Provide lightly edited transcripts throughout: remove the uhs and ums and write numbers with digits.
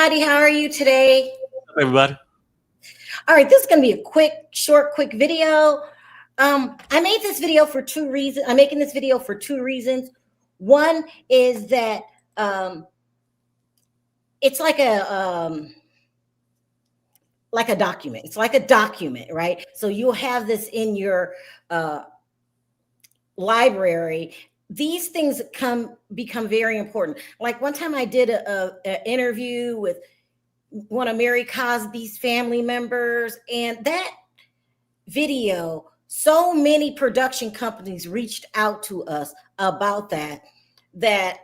everybody. How are you today? Everybody. All right, this is going to be a quick video. I made this video for two reasons. I'm making this video for two reasons. One is that it's like a document. It's like a document, right? So you'll have this in your library. These things become very important. Like one time I did an interview with one of Mary Cosby's family members, and that video, so many production companies reached out to us about that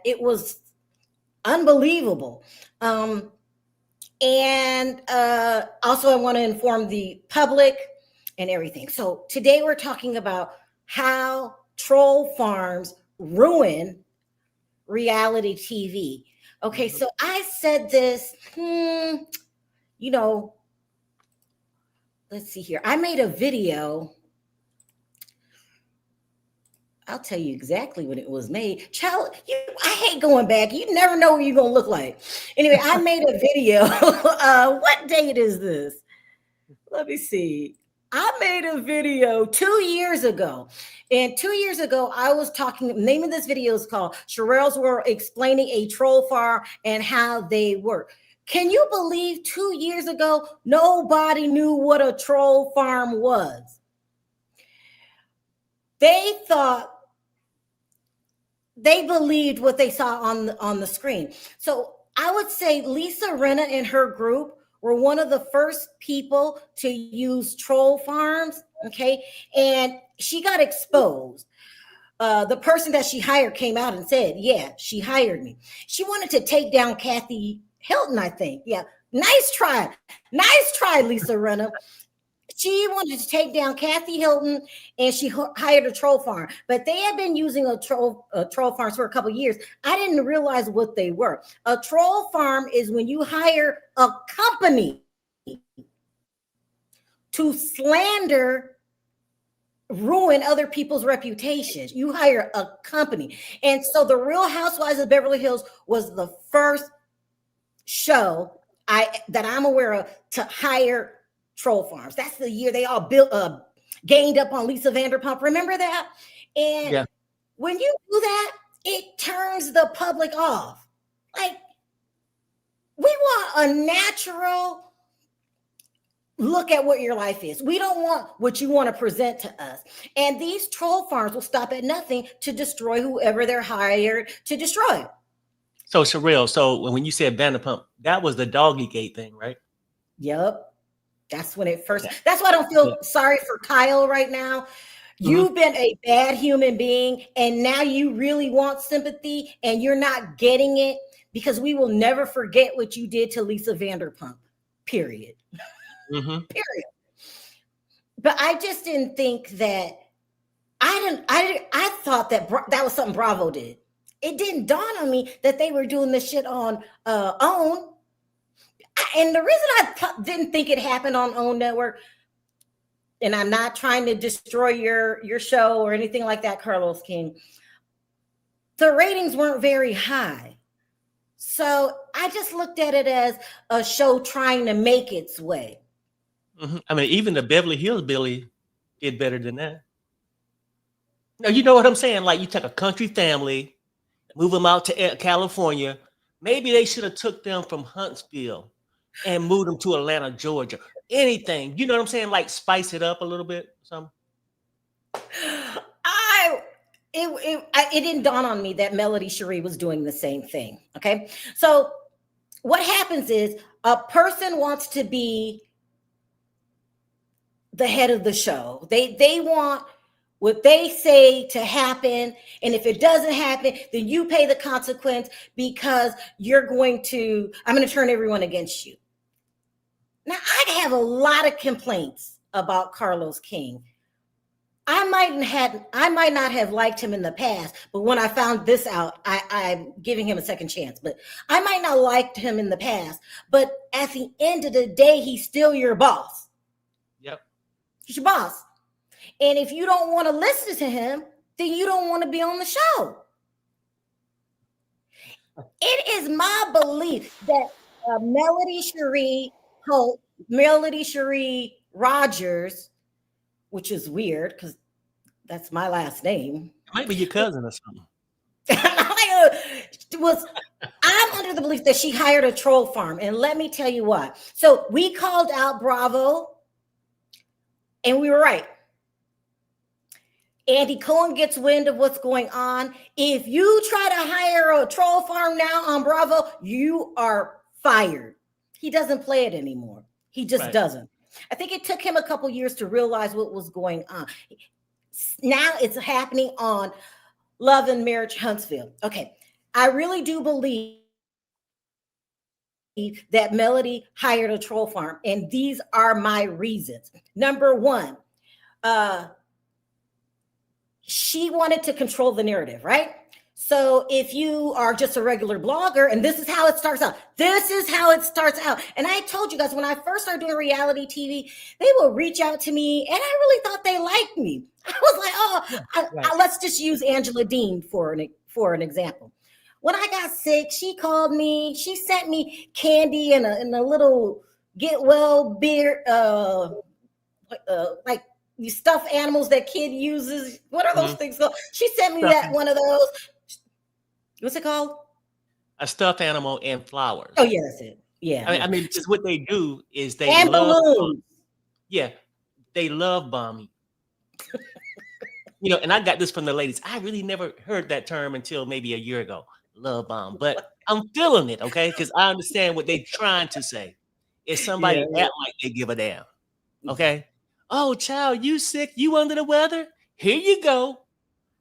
it was unbelievable. And also I want to inform the public and everything. So today we're talking about how troll farms ruin reality TV. Okay, so I said this, let's see here. I made a video. I'll tell you exactly when it was made. Child, I hate going back. You never know what you're going to look like. Anyway, I made a video. What date is this? Let me see. I made a video 2 years ago. And 2 years ago, I was talking, the name of this video is called Sherelle's World, explaining a troll farm and how they work. Can you believe 2 years ago, nobody knew what a troll farm was? They believed what they saw on the screen. So I would say Lisa Rinna and her group were one of the first people to use troll farms, okay? And she got exposed. The person that she hired came out and said, yeah, she hired me. She wanted to take down Kathy Hilton, I think. Yeah, nice try, Lisa Rinna. She wanted to take down Kathy Hilton, and she hired a troll farm. But they had been using a troll farms for a couple of years. I didn't realize what they were. A troll farm is when you hire a company to slander, ruin other people's reputations. You hire a company. And so the Real Housewives of Beverly Hills was the first show that I'm aware of to hire troll farms. That's the year they all gained up on Lisa Vanderpump. Remember that? And when you do that, it turns the public off. Like, we want a natural look at what your life is. We don't want what you want to present to us. And these troll farms will stop at nothing to destroy whoever they're hired to destroy. So Sherelle, so when you said Vanderpump, that was the doggy gate thing, right? Yep. That's when it first, that's why I don't feel sorry for Kyle right now. You've been a bad human being, and now you really want sympathy, and you're not getting it, because we will never forget what you did to Lisa Vanderpump, period. Period. But I just didn't think that, I thought that that was something Bravo did. It didn't dawn on me that they were doing this shit on OWN. And the reason I didn't think it happened on OWN Network, and I'm not trying to destroy your show or anything like that, Carlos King, the ratings weren't very high. So I just looked at it as a show trying to make its way. I mean, even the Beverly Hills Billy did better than that. Now, you know what I'm saying? Like, you take a country family, move them out to California. Maybe they should have took them from Huntsville and moved them to Atlanta, Georgia. Anything, you know what I'm saying? Like, spice it up a little bit, something. It didn't dawn on me that Melody Cherie was doing the same thing. Okay, so what happens is a person wants to be the head of the show. They want what they say to happen, and if it doesn't happen, then you pay the consequence, because I'm going to turn everyone against you. Now, I have a lot of complaints about Carlos King. I might not have liked him in the past, but when I found this out, I'm giving him a second chance. But I might not liked him in the past, but at the end of the day, he's still your boss. Yep. He's your boss. And if you don't want to listen to him, then you don't want to be on the show. It is my belief that Holt, Melody Cherie Rogers, which is weird because that's my last name. It might be your cousin or something. was I'm under the belief that she hired a troll farm, and let me tell you what. So we called out Bravo, and we were right. Andy Cohen gets wind of what's going on. If you try to hire a troll farm now on Bravo, you are fired. He doesn't play it anymore. He just doesn't. I think it took him a couple years to realize what was going on. Now it's happening on Love and Marriage Huntsville. Okay. I really do believe that Melody hired a troll farm, and these are my reasons. Number one, she wanted to control the narrative, right? So if you are just a regular blogger, and this is how it starts out. And I told you guys, when I first started doing reality TV, they will reach out to me, and I really thought they liked me. I was like, let's just use Angela Dean for an example. When I got sick, she called me. She sent me candy and a little get well beer, like these stuffed animals that kid uses. What are those things called? She sent me one of those. What's it called? A stuffed animal and flowers. Oh yeah, that's it. Yeah. I mean, just what they do is they and love balloons. Yeah, they love bombing. And I got this from the ladies. I really never heard that term until maybe a year ago. Love bomb, but I'm feeling it, okay? Because I understand what they're trying to say. Is somebody act like they give a damn, okay? Oh, child, you sick? You under the weather? Here you go.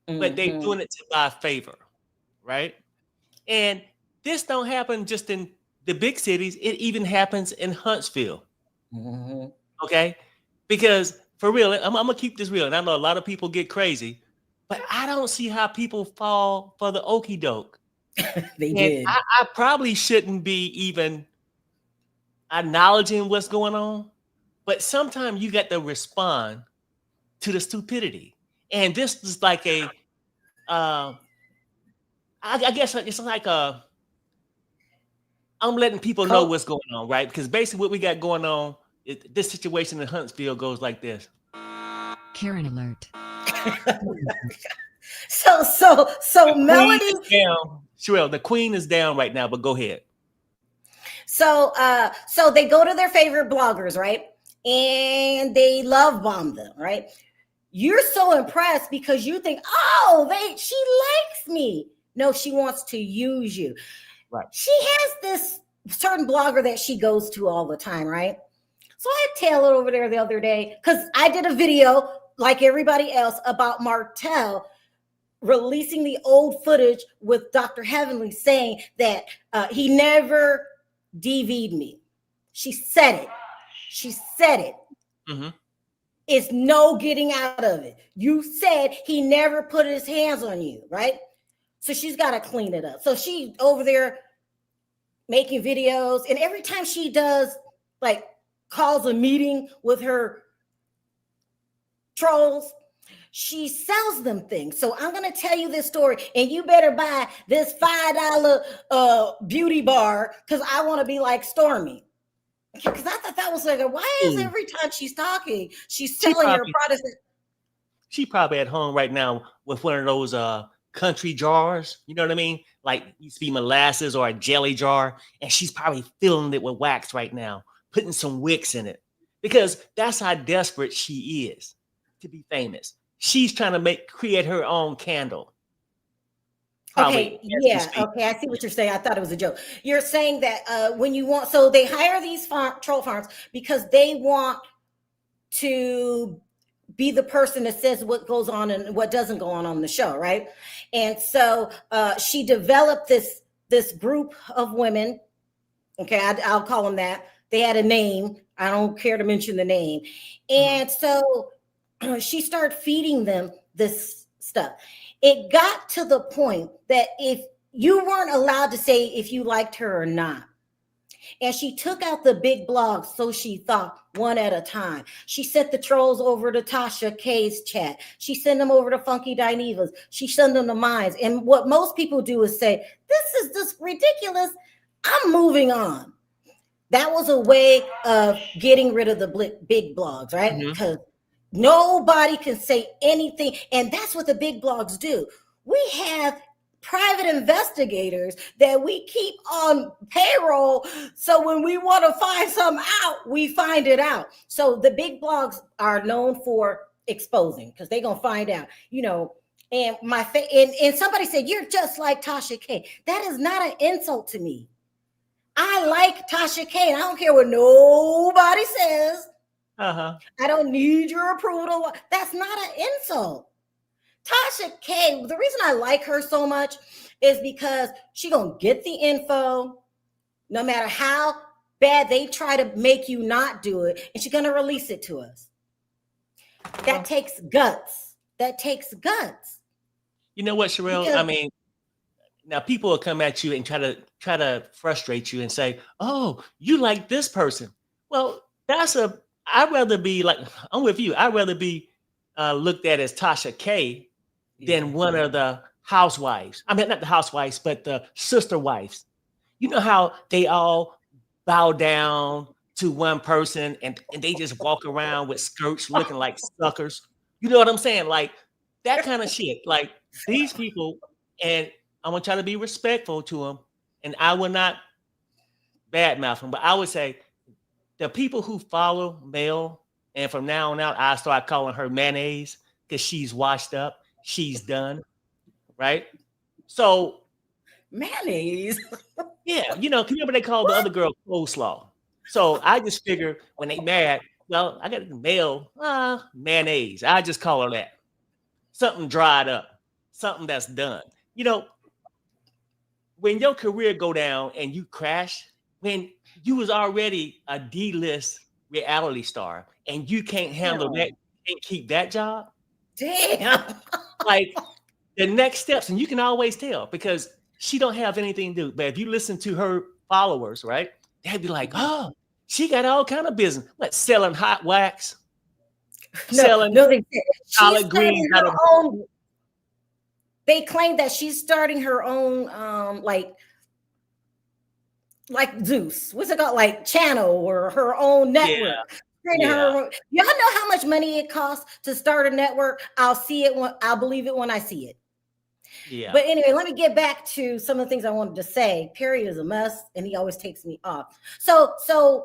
But they doing it to buy favor, right? And this don't happen just in the big cities. It even happens in Huntsville, okay? Because for real, I'm gonna keep this real, and I know a lot of people get crazy, but I don't see how people fall for the okie doke. They did. I probably shouldn't be even acknowledging what's going on, but sometimes you got to respond to the stupidity. And this is like I guess it's like I'm letting people know what's going on, right? Because basically what we got going on, this situation in Huntsville goes like this. Karen alert. So Melody down. Sherelle, the queen is down right now, but go ahead. So they go to their favorite bloggers, right? And they love bomb them, right? You're so impressed because you think, she likes me. No, she wants to use you. Right. She has this certain blogger that she goes to all the time, right? So I had Taylor over there the other day because I did a video like everybody else about Martell releasing the old footage with Dr. Heavenly saying that he never DV'd me. She said it. Mm-hmm. It's no getting out of it. You said he never put his hands on you, right? So she's got to clean it up. So she over there making videos, and every time she does, like, calls a meeting with her trolls, she sells them things. So I'm going to tell you this story, and you better buy this $5 beauty bar because I want to be like Stormy. Because I thought that was like, why is every time she's talking, she's selling her products? She probably at home right now with one of those country jars. You know what I mean? Like used to be molasses or a jelly jar, and she's probably filling it with wax right now, putting some wicks in it, because that's how desperate she is to be famous. She's trying to create her own candle. Probably, okay, I see what you're saying. I thought it was a joke. You're saying that when you want, so they hire these troll farms because they want to be the person that says what goes on and what doesn't go on the show, right? And so she developed this group of women. Okay, I'll call them that. They had a name. I don't care to mention the name. And so she started feeding them this stuff. It got to the point that if you weren't allowed to say if you liked her or not. And she took out the big blogs, so she thought, one at a time. She sent the trolls over to Tasha K's chat. She sent them over to Funky Dinevas. She sent them to mine. And what most people do is say, this is just ridiculous. I'm moving on. That was a way of getting rid of the big blogs, right? Because nobody can say anything. And that's what the big blogs do. We have private investigators that we keep on payroll. So when we want to find something out, we find it out. So the big blogs are known for exposing because they're going to find out, you know. And and somebody said, you're just like Tasha K. That is not an insult to me. I like Tasha K, and I don't care what nobody says. I don't need your approval. That's not an insult. Tasha K, the reason I like her so much is because she gonna get the info, no matter how bad they try to make you not do it, and she's gonna release it to us. That takes guts. That takes guts. You know what, Sherelle? Because, I mean, now people will come at you and try to frustrate you and say, "Oh, you like this person." Well, I'd rather be like, I'm with you. I'd rather be looked at as Tasha K than one of the housewives. I mean, not the housewives, but the sister wives. You know how they all bow down to one person and they just walk around with skirts looking like suckers. You know what I'm saying? Like that kind of shit. Like these people, and I'm gonna try to be respectful to them, and I will not badmouth them, but I would say the people who follow Mel, and from now on out, I start calling her mayonnaise because she's washed up, she's done, right? So mayonnaise. Yeah, you know, remember they called the other girl coleslaw. So I just figure when they mad, well, I got Mel mayonnaise. I just call her that. Something dried up, something that's done. You know, when your career go down and you crash, when you was already a D-list reality star and you can't handle that and keep that job. Damn. Like the next steps, and you can always tell because she don't have anything to do. But if you listen to her followers, right, they'd be like, oh, she got all kind of business. What, selling hot wax? Selling collard greens out of own. They claim that she's starting her own like Zeus. What's it called? Like channel or her own network. Yeah. Y'all know how much money it costs to start a network? I'll believe it when I see it. Yeah. But anyway, let me get back to some of the things I wanted to say. Perry is a mess, and he always takes me off. So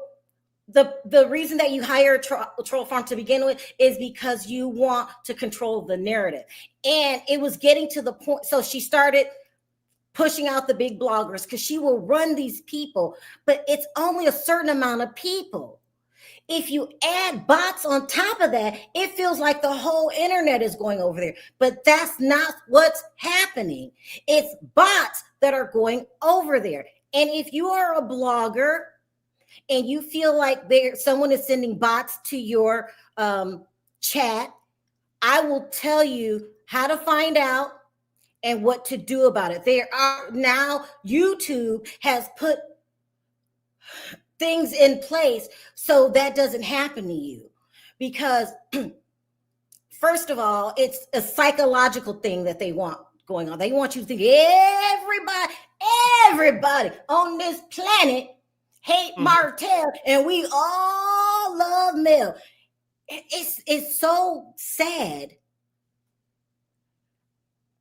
the reason that you hire a troll farm to begin with is because you want to control the narrative. And it was getting to the point. So she started pushing out the big bloggers because she will run these people, but it's only a certain amount of people. If you add bots on top of that, it feels like the whole internet is going over there. But that's not what's happening. It's bots that are going over there. And if you are a blogger and you feel like someone is sending bots to your chat, I will tell you how to find out and what to do about it. There are now YouTube has put things in place so that doesn't happen to you, because first of all, it's a psychological thing that they want going on. They want you to think everybody on this planet hate Martell and we all love Mel. It's so sad.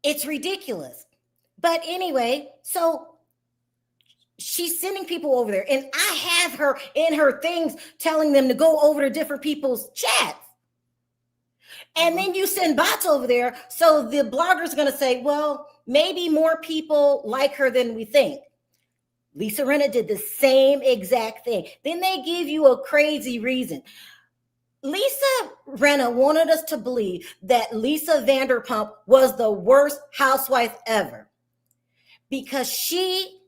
It's ridiculous. But anyway, so she's sending people over there, and I have her in her things telling them to go over to different people's chats. And then you send bots over there. So the blogger's going to say, well, maybe more people like her than we think. Lisa Rinna did the same exact thing. Then they give you a crazy reason. Lisa Rinna wanted us to believe that Lisa Vanderpump was the worst housewife ever because she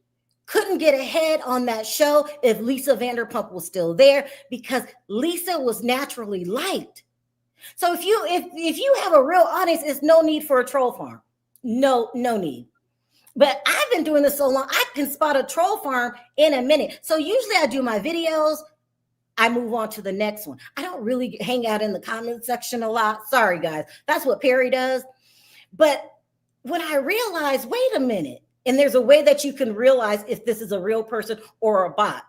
couldn't get ahead on that show if Lisa Vanderpump was still there, because Lisa was naturally liked. So if you have a real audience, it's no need for a troll farm. No need. But I've been doing this so long, I can spot a troll farm in a minute. So usually I do my videos, I move on to the next one. I don't really hang out in the comment section a lot. Sorry, guys. That's what Perry does. But when I realized, wait a minute, and there's a way that you can realize if this is a real person or a bot.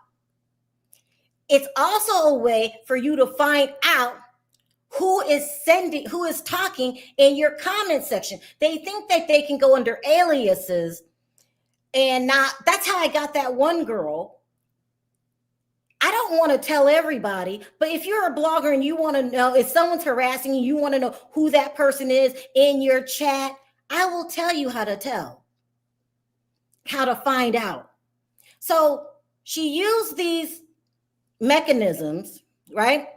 It's also a way for you to find out who is talking in your comment section. They think that they can go under aliases and not. That's how I got that one girl. I don't want to tell everybody, but if you're a blogger and you want to know if someone's harassing you, you want to know who that person is in your chat, I will tell you how to find out. So she used these mechanisms, right,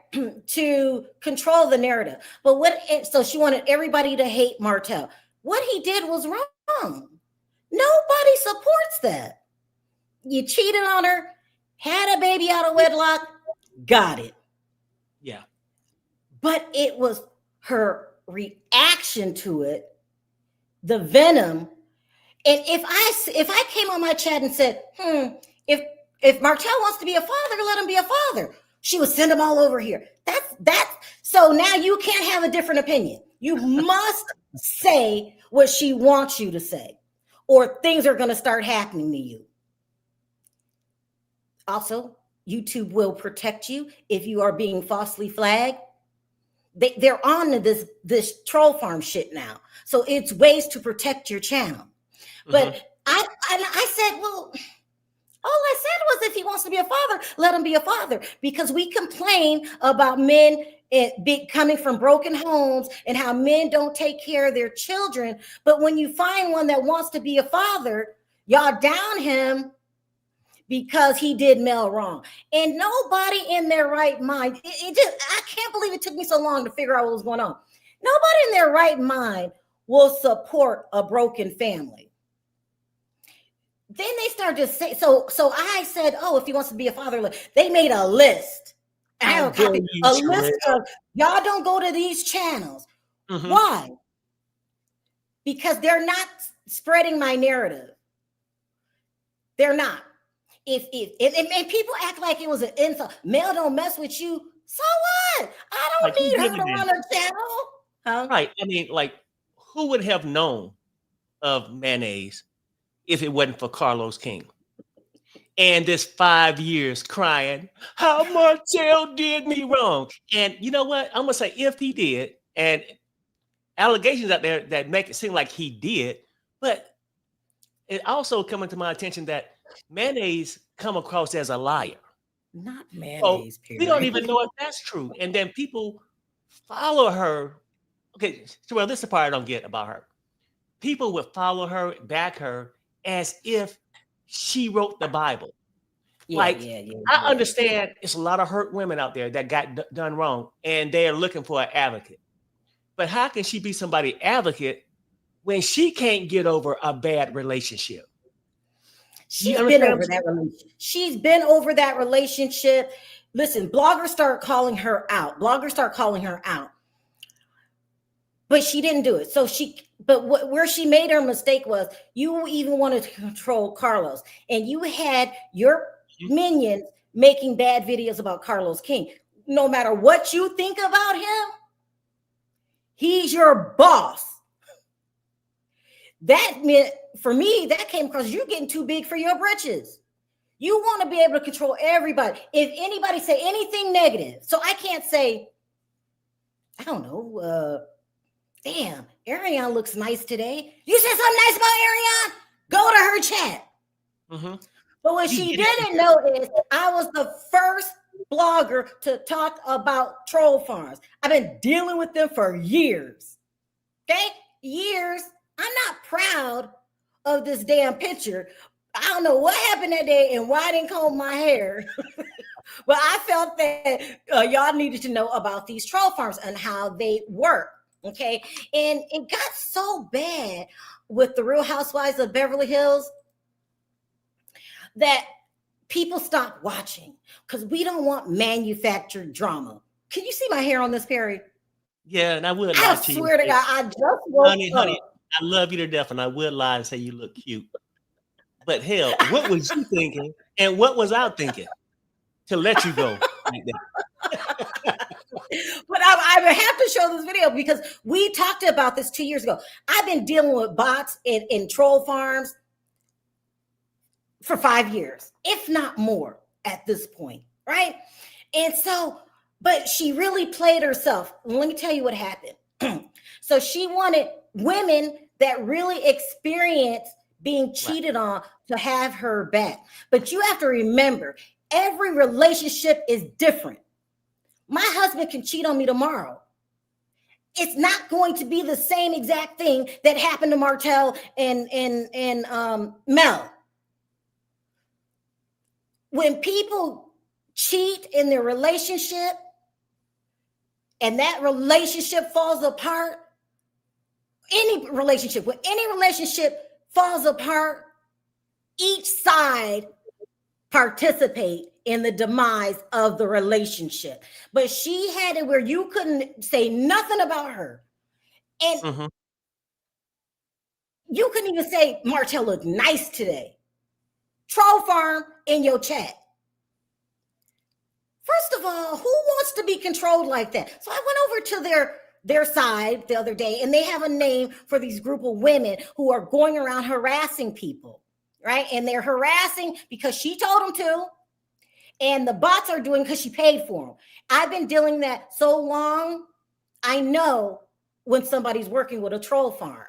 to control the narrative. But so she wanted everybody to hate Martell. What he did was wrong. Nobody supports that. You cheated on her, had a baby out of wedlock, got it. Yeah. But it was her reaction to it, the venom. And if I came on my chat and said, if Martell wants to be a father, let him be a father, she would send them all over here. That's so now you can't have a different opinion. You must say what she wants you to say, or things are going to start happening to you. Also, YouTube will protect you if you are being falsely flagged. They're on to this troll farm shit now. So it's ways to protect your channel. But I said, well, all I said was if he wants to be a father, let him be a father. Because we complain about men coming from broken homes and how men don't take care of their children. But when you find one that wants to be a father, y'all down him because he did Mel wrong. And nobody in their right mind, I can't believe it took me so long to figure out what was going on. Nobody in their right mind will support a broken family. Then they started to say, so I said, oh, if he wants to be a father, they made a list. I have a copy, a list of, y'all don't go to these channels. Why? Because they're not spreading my narrative. They're not. If people act like it was an insult, Mel don't mess with you, so what? I don't need her to run her channel. Huh? Right. I mean, like, who would have known of mayonnaise if it wasn't for Carlos King? And this 5 years crying, how Martell did me wrong. And you know what? I'm going to say if he did, and allegations out there that make it seem like he did, but it also coming to my attention that mayonnaise come across as a liar. Not mayonnaise, so we don't even know if that's true. And then people follow her. Okay, so well, this is the part I don't get about her. People would follow her, back her, as if she wrote the Bible. I understand it's a lot of hurt women out there that got done wrong, and they're looking for an advocate. But how can she be somebody's advocate when she can't get over a bad relationship? She's been over that relationship. She's been over that relationship. Listen, bloggers start calling her out. But she didn't do it. So where she made her mistake was you even wanted to control Carlos, and you had your minions making bad videos about Carlos King. No matter what you think about him, he's your boss. That meant, for me, that came across, you're getting too big for your britches. You want to be able to control everybody. If anybody say anything negative, so I can't say, I don't know, damn, Ariane looks nice today. You said something nice about Ariane? Go to her chat. But what she didn't know is I was the first blogger to talk about troll farms. I've been dealing with them for years. Okay? Years. I'm not proud of this damn picture. I don't know what happened that day and why I didn't comb my hair. But I felt that y'all needed to know about these troll farms and how they work. Okay. And it got so bad with the Real Housewives of Beverly Hills that people stopped watching because we don't want manufactured drama. Can you see my hair on this, Perry? Yeah, and I would. I swear to God, I just woke up. Honey, I love you to death, and I would lie and say you look cute. But hell, what was you thinking, and what was I thinking to let you go like that? But I have to show this video because we talked about this 2 years ago. I've been dealing with bots in troll farms for 5 years, if not more at this point. right? And so, but she really played herself. Let me tell you what happened. So she wanted women that really experienced being cheated on to have her back. But you have to remember, every relationship is different. My husband can cheat on me tomorrow. It's not going to be the same exact thing that happened to Martell and Mel. When people cheat in their relationship and that relationship falls apart, when any relationship falls apart, each side participate in the demise of the relationship. But she had it where you couldn't say nothing about her. And you couldn't even say, Martell looked nice today. Troll farm in your chat. First of all, who wants to be controlled like that? So I went over to their side the other day, and they have a name for these group of women who are going around harassing people, right? And they're harassing because she told them to, and the bots are doing because she paid for them. I've been dealing that so long, I know when somebody's working with a troll farm.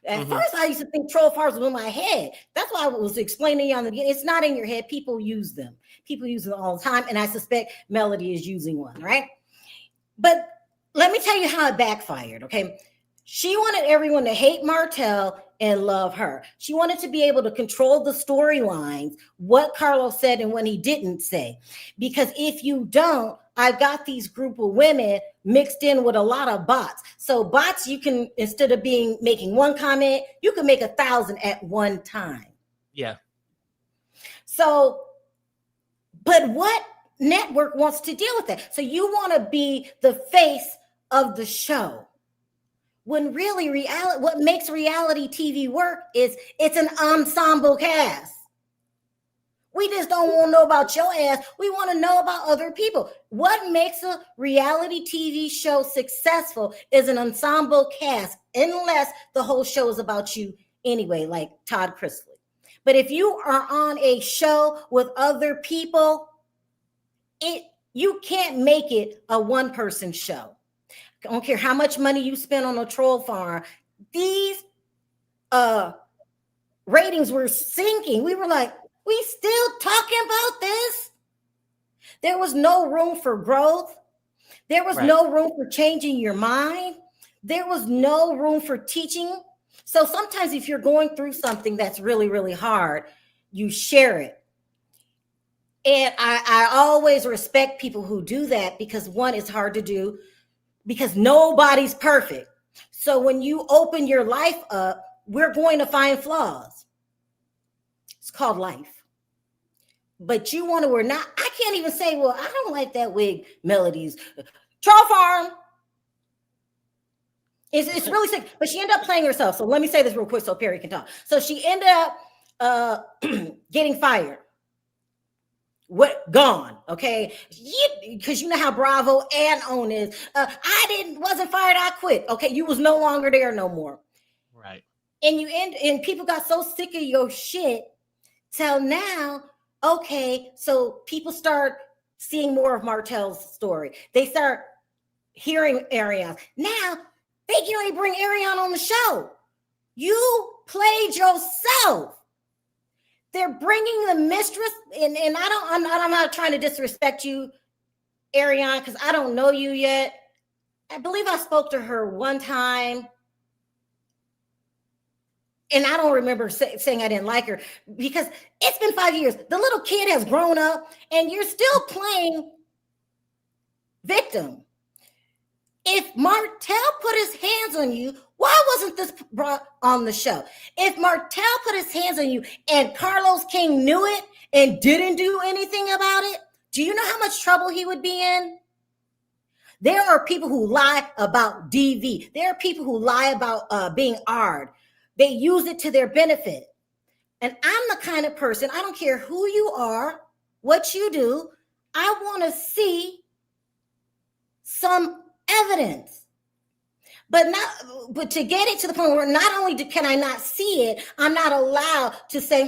At first, I used to think troll farms was in my head. That's why I was explaining to you on the beginning. It's not in your head. People use them. People use them all the time, and I suspect Melody is using one, right? But let me tell you how it backfired, okay? She wanted everyone to hate Martell and love her. She wanted to be able to control the storylines, what Carlos said and what he didn't say. Because if you don't, I've got these group of women mixed in with a lot of bots. So bots, you can, instead of making one comment, you can make 1,000 at one time. Yeah. So, but what network wants to deal with that? So you want to be the face of the show. When really what makes reality TV work is it's an ensemble cast. We just don't want to know about your ass. We want to know about other people. What makes a reality TV show successful is an ensemble cast, unless the whole show is about you anyway, like Todd Chrisley. But if you are on a show with other people, you can't make it a one-person show. I don't care how much money you spend on a troll farm. These ratings were sinking. We were like, we still talking about this? There was no room for growth. There was no room for changing your mind. There was no room for teaching. So sometimes if you're going through something that's really, really hard, you share it. And I always respect people who do that, because one, it's hard to do because nobody's perfect. So when you open your life up, we're going to find flaws. It's called life. But you want to or not, I can't even say, well, I don't like that wig Melody's. Troll farm. It's really sick. But she ended up playing herself. So let me say this real quick so Perry can talk. So she ended up getting fired. Gone, okay? Because you know how Bravo and OWN is. Wasn't fired, I quit. Okay, you was no longer there no more. Right. And people got so sick of your shit till now. Okay, so people start seeing more of Martell's story. They start hearing Ariane. Now they can only bring Ariane on the show. You played yourself. They're bringing the mistress, and I'm not trying to disrespect you, Ariane, because I don't know you yet. I believe I spoke to her one time, and I don't remember saying I didn't like her, because it's been 5 years. The little kid has grown up, and you're still playing victim. If Martell put his hands on you, why wasn't this brought on the show? If Martell put his hands on you and Carlos King knew it and didn't do anything about it, do you know how much trouble he would be in? There are people who lie about DV. There are people who lie about being ARD. They use it to their benefit. And I'm the kind of person, I don't care who you are, what you do, I want to see some evidence. But to get it to the point where not only can I not see it, I'm not allowed to say,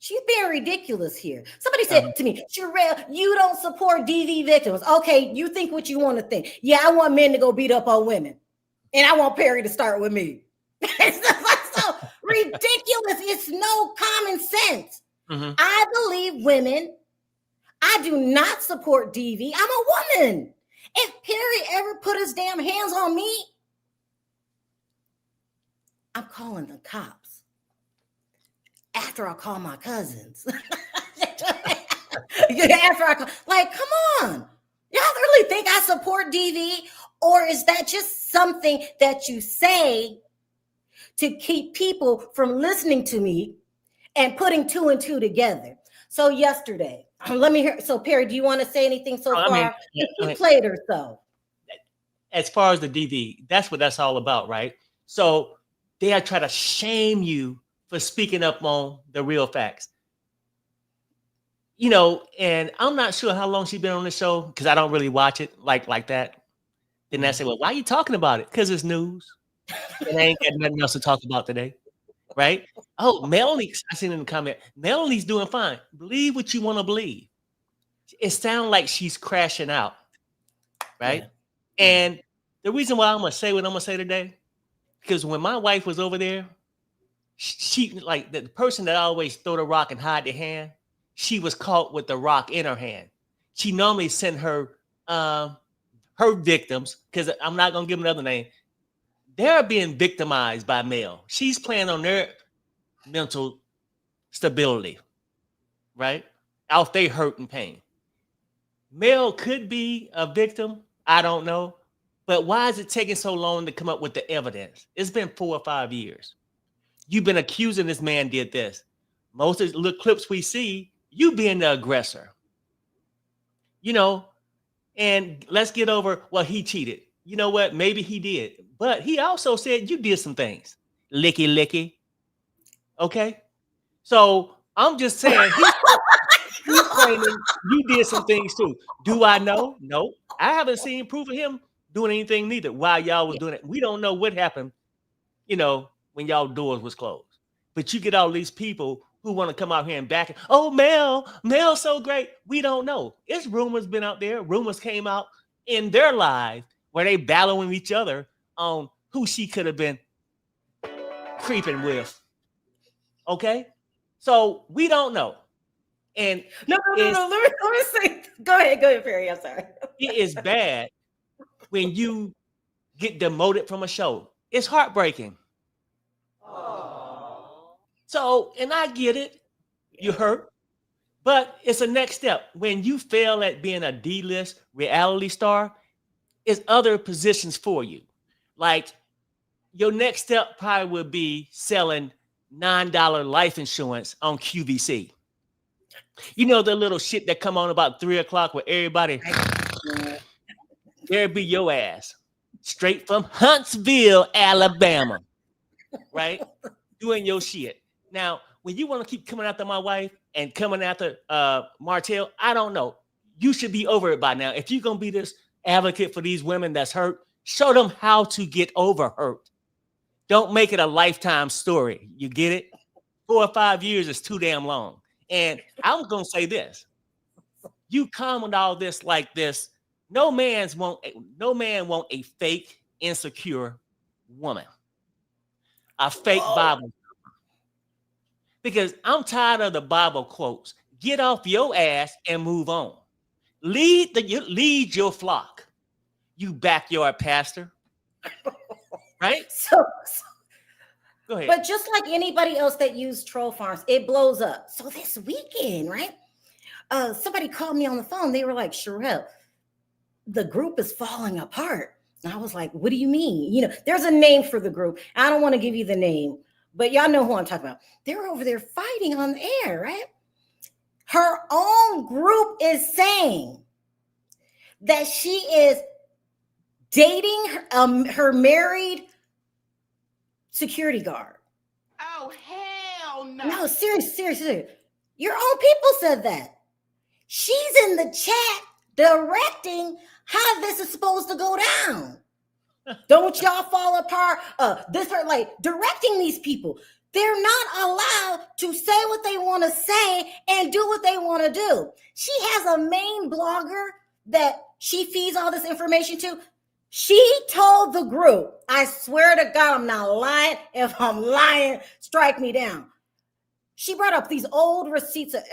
She's being ridiculous here. Somebody said to me, Sherelle, you don't support DV victims. Okay, you think what you want to think. Yeah, I want men to go beat up on women. And I want Perry to start with me. It's so ridiculous. It's no common sense. I believe women. I do not support DV. I'm a woman. If Perry ever put his damn hands on me, I'm calling the cops. After I call my cousins. After I call, like, come on. Y'all really think I support DV? Or is that just something that you say to keep people from listening to me and putting 2 and 2 together? So yesterday, let me hear. So Perry, do you want to say anything so far? You played her so. As far as the DV, that's what that's all about, right? So they are trying to shame you for speaking up on the real facts. You know, and I'm not sure how long she's been on the show because I don't really watch it like that. Then I say, well, why are you talking about it? Because it's news. And I ain't got nothing else to talk about today, right? Oh, Melanie, I seen in the comment, Melanie's doing fine. Believe what you want to believe. It sounds like she's crashing out, right? Yeah. And the reason why I'm going to say what I'm going to say today, because when my wife was over there, she like the person that always throw the rock and hide the hand, she was caught with the rock in her hand. She normally sent her victims, because I'm not going to give them another name. They're being victimized by male. She's playing on their mental stability, right? Out they hurt and pain. Male could be a victim. I don't know. But why is it taking so long to come up with the evidence? It's been 4 or 5 years. You've been accusing this man did this. Most of the clips we see, you being the aggressor. You know, and let's get over, well, he cheated. You know what? Maybe he did. But he also said you did some things. Licky, licky. Okay? So I'm just saying, he's claiming you did some things too. Do I know? No. I haven't seen proof of him doing anything neither while y'all was doing it. We don't know what happened, you know, when y'all doors was closed. But you get all these people who want to come out here and back it. Oh, Mel's so great. We don't know. It's rumors been out there. Rumors came out in their live where they battling each other on who she could have been creeping with. Okay? So we don't know. And no. Let me say, go ahead, Perry. I'm sorry. It is bad when you get demoted from a show. It's heartbreaking. Aww. So, and I get it. You hurt. But it's a next step. When you fail at being a D-list reality star, it's other positions for you. Like, your next step probably would be selling $9 life insurance on QVC. You know the little shit that come on about 3 o'clock where everybody, there be your ass. Straight from Huntsville, Alabama. Right? Doing your shit. Now, when you want to keep coming after my wife and coming after Martell, I don't know. You should be over it by now. If you're going to be this advocate for these women that's hurt, show them how to get over hurt. Don't make it a lifetime story. You get it? 4 or 5 years is too damn long. And I'm going to say this. You come with all this like this. No man want a fake, insecure woman. A fake Bible. Because I'm tired of the Bible quotes. Get off your ass and move on. Lead your flock. You backyard pastor. Right? So go ahead. But just like anybody else that used troll farms, it blows up. So this weekend, right? Somebody called me on the phone. They were like, Sherelle, the group is falling apart. And I was like, what do you mean? You know, there's a name for the group. I don't want to give you the name, but y'all know who I'm talking about. They're over there fighting on the air, right? Her own group is saying that she is dating her married security guard. Oh, hell no. No, seriously. Your own people said that. She's in the chat directing how this is supposed to go down. Don't y'all fall apart. This hurt, like directing these people. They're not allowed to say what they want to say and do what they want to do. She has a main blogger that she feeds all this information to. She told the group, I swear to God, I'm not lying. If I'm lying, strike me down. She brought up these old receipts of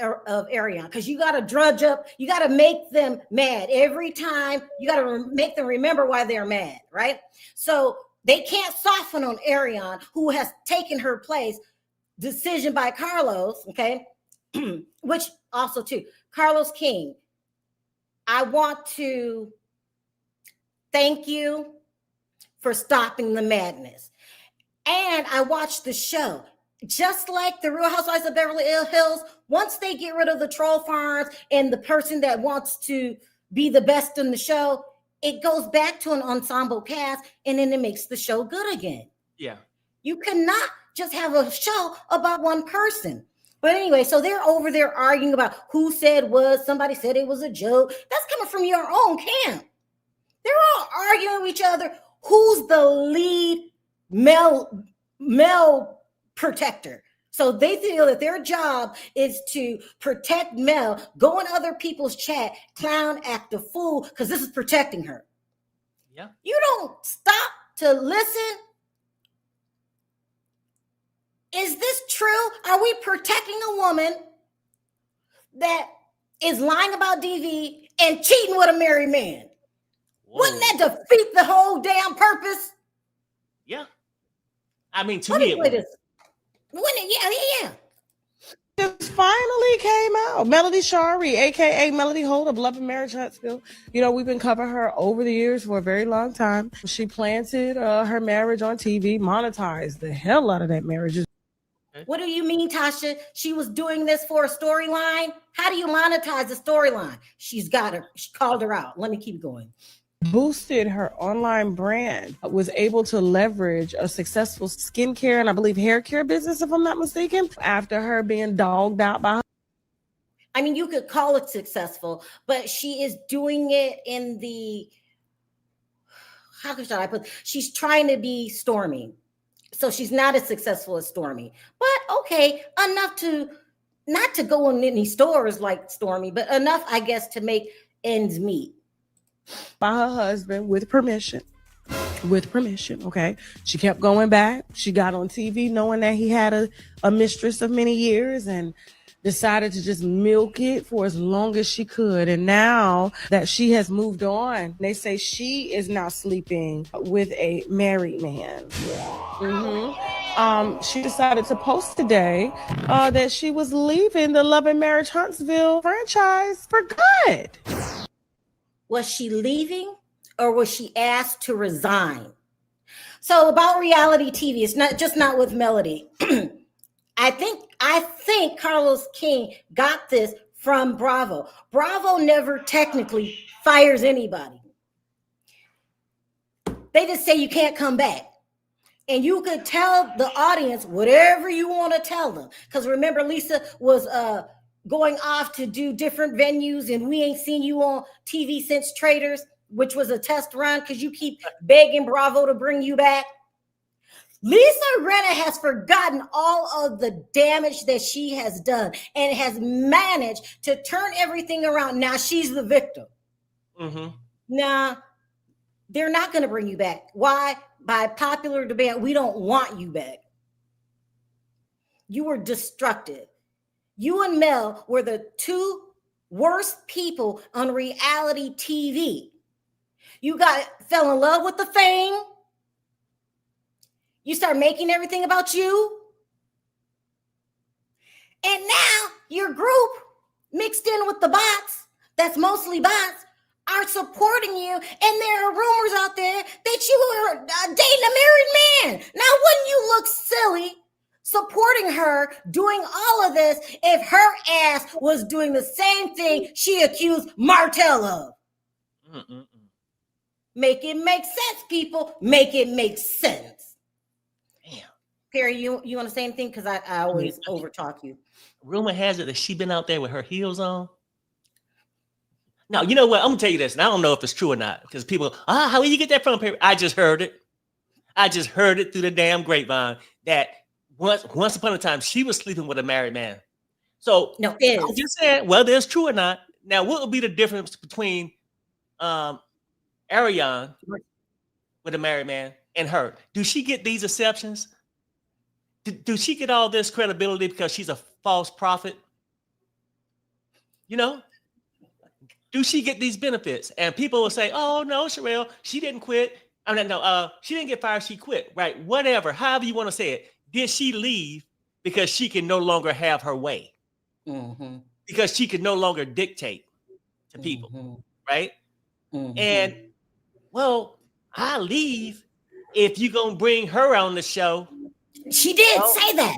Ariana because you got to drudge up. You got to make them mad every time. You got to make them remember why they're mad, right? So they can't soften on Ariana, who has taken her place. Decision by Carlos, okay? Which also, too, Carlos King, I want to thank you for stopping the madness. And I watched the show. Just like the Real Housewives of Beverly Hills, once they get rid of the troll farms and the person that wants to be the best in the show, it goes back to an ensemble cast, and then it makes the show good again. Yeah. You cannot just have a show about one person. But anyway, so they're over there arguing about who said was, somebody said it was a joke. That's coming from your own camp. They're all arguing with each other. Who's the lead male protector? So they feel that their job is to protect Mel, go in other people's chat, clown, act a fool, because this is protecting her. Yeah. You don't stop to listen. Is this true? Are we protecting a woman that is lying about DV and cheating with a married man? Whoa. Wouldn't that defeat the whole damn purpose? Yeah. I mean, to me, yeah. It finally came out. Melody Shari, aka Melody Hold of Love and Marriage Huntsville. You know, we've been covering her over the years for a very long time. She planted her marriage on TV, monetized the hell out of that marriage. What do you mean, Tasha? She was doing this for a storyline? How do you monetize a storyline? She's got her. She called her out. Let me keep going. Boosted her online brand, was able to leverage a successful skincare and I believe hair care business, if I'm not mistaken, after her being dogged out by her. I mean, you could call it successful, but she is doing it in the, how should I put, she's trying to be Stormy. So she's not as successful as Stormy, but okay, enough to, not to go in any stores like Stormy, but enough, I guess, to make ends meet. By her husband with permission, okay? She kept going back. She got on TV knowing that he had a mistress of many years and decided to just milk it for as long as she could. And now that she has moved on, they say she is now sleeping with a married man. She decided to post today that she was leaving the Love and Marriage Huntsville franchise for good. Was she leaving or was she asked to resign? So about reality TV, it's not with Melody. I think Carlos King got this from Bravo. Bravo never technically fires anybody. They just say you can't come back. And you could tell the audience whatever you want to tell them. Because remember, Lisa was going off to do different venues and we ain't seen you on TV since Traders, which was a test run because you keep begging Bravo to bring you back. Lisa Rinna has forgotten all of the damage that she has done and has managed to turn everything around. Now she's the victim. Nah, they're not going to bring you back. Why? By popular demand, we don't want you back. You were destructive. You and Mel were the two worst people on reality TV. You fell in love with the fame. You start making everything about you. And now your group mixed in with the bots, that's mostly bots, are supporting you. And there are rumors out there that you were dating a married man. Now, wouldn't you look silly supporting her doing all of this if her ass was doing the same thing she accused Martell of? Make it make sense, people. Make it make sense. Damn. Perry, you want to say anything? Because I always overtalk you. Rumor has it that she been out there with her heels on. Now, you know what? I'm going to tell you this, and I don't know if it's true or not, because people, how did you get that from, Perry? I just heard it. I just heard it through the damn grapevine that once upon a time, she was sleeping with a married man. So No, I'm just saying, whether it's true or not. Now, what would be the difference between Ariane with a married man and her? Do she get these exceptions? Do she get all this credibility because she's a false prophet? You know, do she get these benefits? And people will say, "Oh no, Sherelle, she didn't quit. I mean, no, she didn't get fired. She quit. Right? Whatever. However you want to say it. Did she leave because she can no longer have her way? Mm-hmm. Because she can no longer dictate to people, right? And well, I leave if you're gonna bring her on the show. She did say that.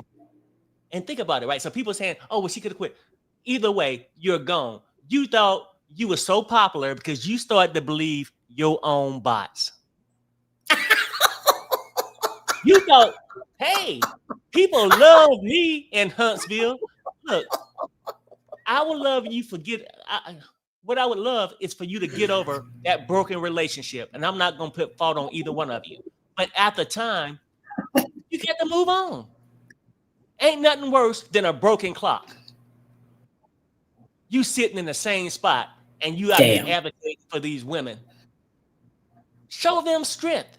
And think about it, right? So people saying, "Oh, well, she could have quit." Either way, you're gone. You thought you were so popular because you started to believe your own bots. You thought, "Hey, people love me in Huntsville. Look, I would love you what I would love is for you to get over that broken relationship. And I'm not going to put fault on either one of you. But at the time, you get to move on. Ain't nothing worse than a broken clock. You sitting in the same spot and you out there advocating for these women. Show them strength.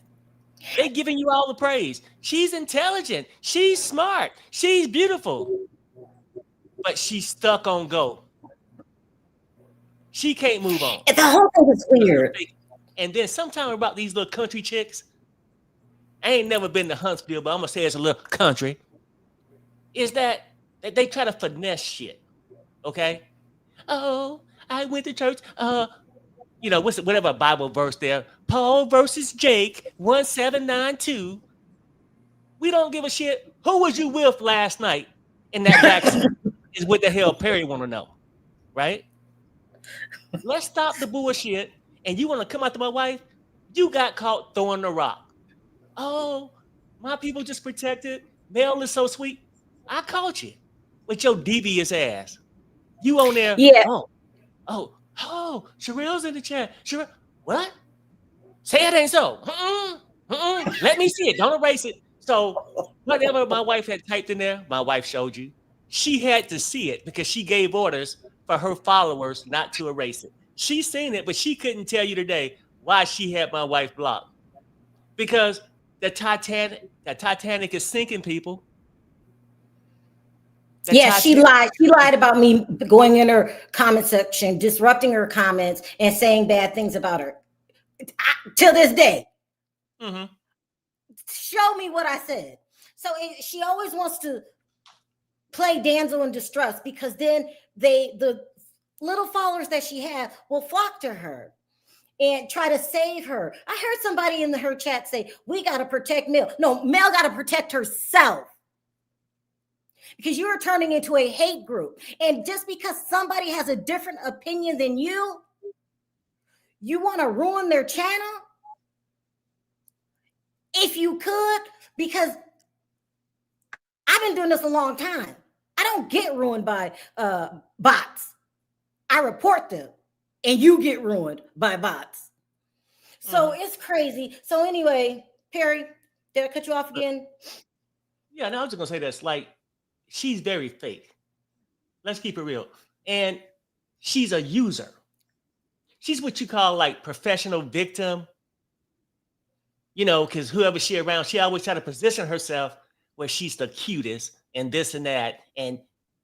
They're giving you all the praise. She's intelligent. She's smart. She's beautiful. But she's stuck on go. She can't move on. And the whole thing is weird. And then sometime about these little country chicks, I ain't never been to Huntsville, but I'm going to say it's a little country, is that they try to finesse shit, okay? Oh, I went to church. Whatever Bible verse there, Paul versus Jake, 1792. We don't give a shit. Who was you with last night in that backseat? Is what the hell Perry want to know, right? Let's stop the bullshit. And you want to come out to my wife? You got caught throwing the rock. Oh, my people just protected. Mel is so sweet. I caught you with your devious ass. You on there? Yeah. Oh, Sherelle's in the chat. Sherelle, what? Say it ain't so. Let me see it. Don't erase it. So whatever my wife had typed in there, my wife showed you. She had to see it because she gave orders for her followers not to erase it. She's seen it, but she couldn't tell you today why she had my wife blocked. Because the Titanic is sinking, people. She lied. She lied about me going in her comment section, disrupting her comments, and saying bad things about her. Till this day. Mm-hmm. Show me what I said. So she always wants to play damsel in distress because then the little followers that she has will flock to her and try to save her. I heard somebody in her chat say, we got to protect Mel. No, Mel got to protect herself because you are turning into a hate group. And just because somebody has a different opinion than you want to ruin their channel? If you could, because I've been doing this a long time. I don't get ruined by bots. I report them, and you get ruined by bots. So it's crazy. So anyway, Perry, did I cut you off again? Yeah, no, I was just gonna say this. Like, she's very fake. Let's keep it real. And she's a user. She's what you call like professional victim. You know, because whoever she around, she always try to position herself where she's the cutest and this and that. And,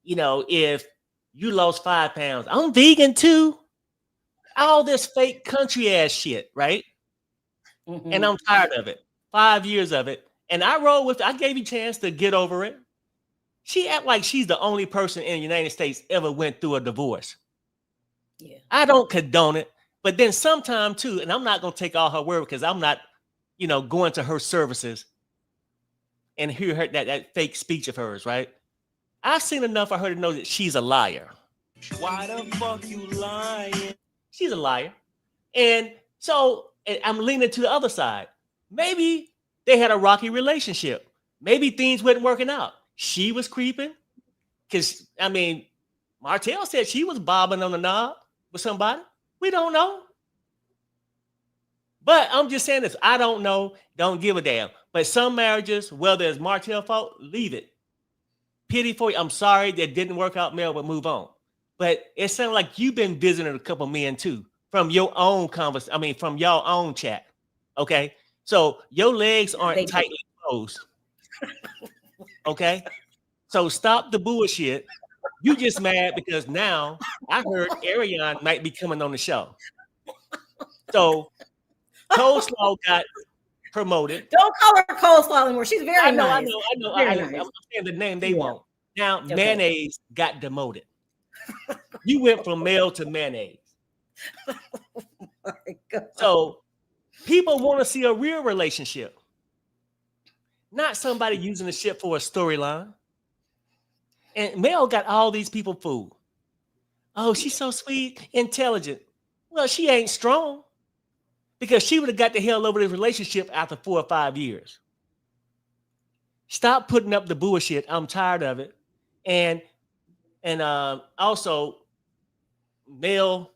you know, if you lost 5 pounds, I'm vegan too. All this fake country ass shit, right? Mm-hmm. And I'm tired of it. 5 years of it. And I roll with it. I gave you a chance to get over it. She act like she's the only person in the United States ever went through a divorce. Yeah. I don't condone it. But then sometime too, and I'm not going to take all her word because I'm not, you know, going to her services and hear her that fake speech of hers, right? I've seen enough for her to know that she's a liar. Why the fuck you lying? She's a liar. And so I'm leaning to the other side. Maybe they had a rocky relationship. Maybe things weren't working out. She was creeping. Because, I mean, Martell said she was bobbing on the knob with somebody. We don't know. But I'm just saying this. I don't know. Don't give a damn. But some marriages, whether it's Martell's fault, leave it. Pity for you. I'm sorry that didn't work out, Mel, but move on. But it sounds like you've been visiting a couple men too from your own conversation. I mean, from your own chat. Okay. So your legs aren't tightly closed. Okay. So stop the bullshit. You just mad because now I heard Ariane might be coming on the show. So Coleslaw got promoted. Don't call her coleslaw anymore. She's very nice. I know. I'm saying the name they want. Now mayonnaise got demoted. You went from male to mayonnaise. Oh my God. So people want to see a real relationship, not somebody using the shit for a storyline. And Mel got all these people fooled. Oh, she's so sweet, intelligent. Well, she ain't strong because she would have got the hell over this relationship after 4 or 5 years. Stop putting up the bullshit. I'm tired of it. And also, Ariane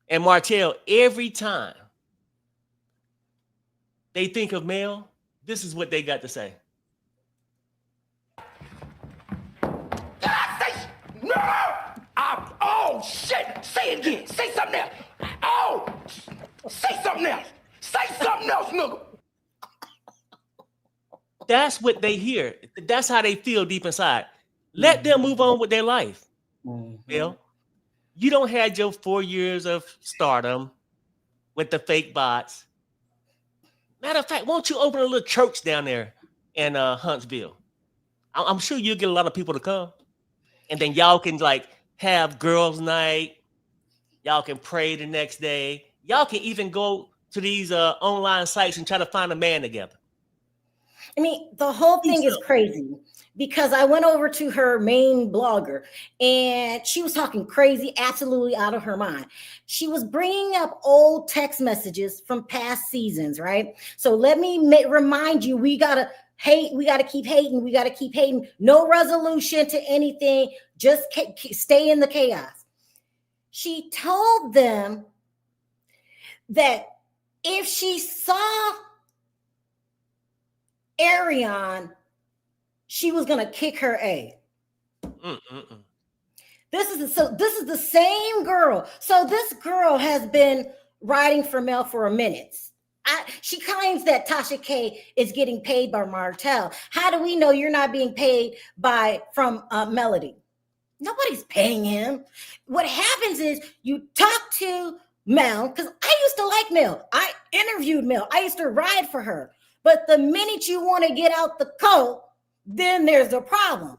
and Martell, every time they think of Mel, this is what they got to say. No! Oh, shit! Say it again. Say something else. Oh! Say something else. Say something else, nigga. That's what they hear. That's how they feel deep inside. Let them move on with their life. Bill, you don't have your 4 years of stardom with the fake bots. Matter of fact, won't you open a little church down there in Huntsville? I'm sure you'll get a lot of people to come. And then y'all can like have girls' night. Y'all can pray the next day. Y'all can even go to these online sites and try to find a man together. I mean, the whole thing is crazy because I went over to her main blogger and she was talking crazy, absolutely out of her mind. She was bringing up old text messages from past seasons, right? So let me remind you, we got to hate. We got to keep hating. We got to keep hating. No resolution to anything. Just stay in the chaos. She told them that if she saw Ariane, she was gonna kick her A. This is the same girl. So this girl has been writing for Mel for a minute. She claims that Tasha K is getting paid by Martell. How do we know you're not being paid from Melody? Nobody's paying him. What happens is you talk to Mel, because I used to like Mel. I interviewed Mel. I used to ride for her. But the minute you want to get out the cult, then there's a problem.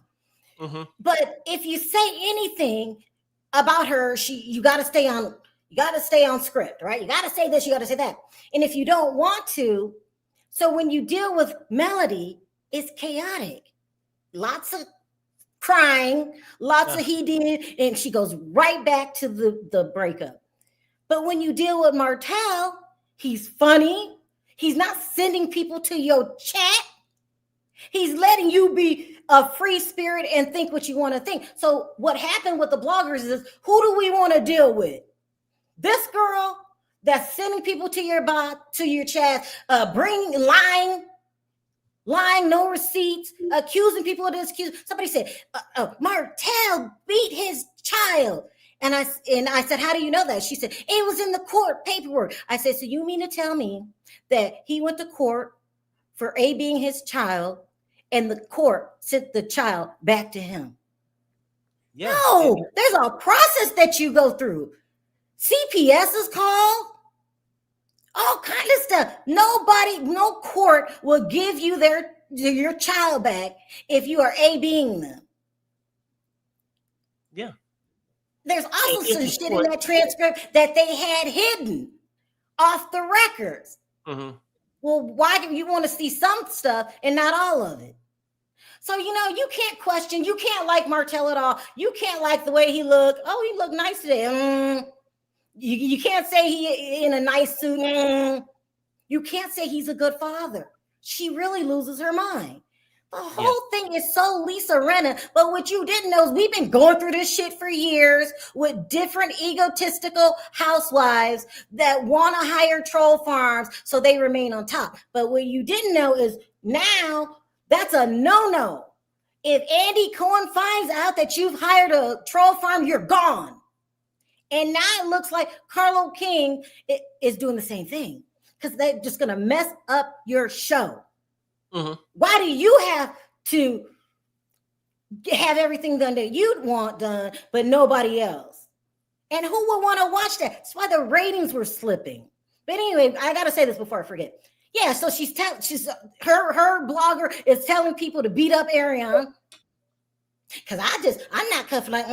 But if you say anything about her, you got to stay on script, right? You got to say this, you got to say that. And if you don't want to, so when you deal with Melody, it's chaotic. Lots of crying, lots of he did, and she goes right back to the breakup. But when you deal with Martell, he's funny. He's not sending people to your chat. He's letting you be a free spirit and think what you want to think. So what happened with the bloggers is, who do we want to deal with? This girl that's sending people to your bot, to your chat, lying, no receipts, accusing people of this. Somebody said, Martell beat his child. And I said, how do you know that? She said, it was in the court paperwork. I said, so you mean to tell me that he went to court for A being his child and the court sent the child back to him? Yeah. No, there's a process that you go through. CPS is called. All kind of stuff. No court will give you your child back if you are A being them. Yeah. There's also some shit in that transcript that they had hidden off the records. Well, why do you want to see some stuff and not all of it? So, you can't question. You can't like Martell at all. You can't like the way he looked. Oh, he looked nice today. You can't say he in a nice suit. You can't say he's a good father. She really loses her mind. The whole thing is so Lisa Rinna. But what you didn't know is we've been going through this shit for years with different egotistical housewives that want to hire troll farms so they remain on top. But what you didn't know is now that's a no-no. If Andy Cohen finds out that you've hired a troll farm, you're gone. And now it looks like Carlo King is doing the same thing because they're just going to mess up your show. Mm-hmm. Why do you have to have everything done that you'd want done, but nobody else? And who would want to watch that? That's why the ratings were slipping. But anyway, I got to say this before I forget. Yeah, so her blogger is telling people to beat up Ariane. Because I'm not cuffing like,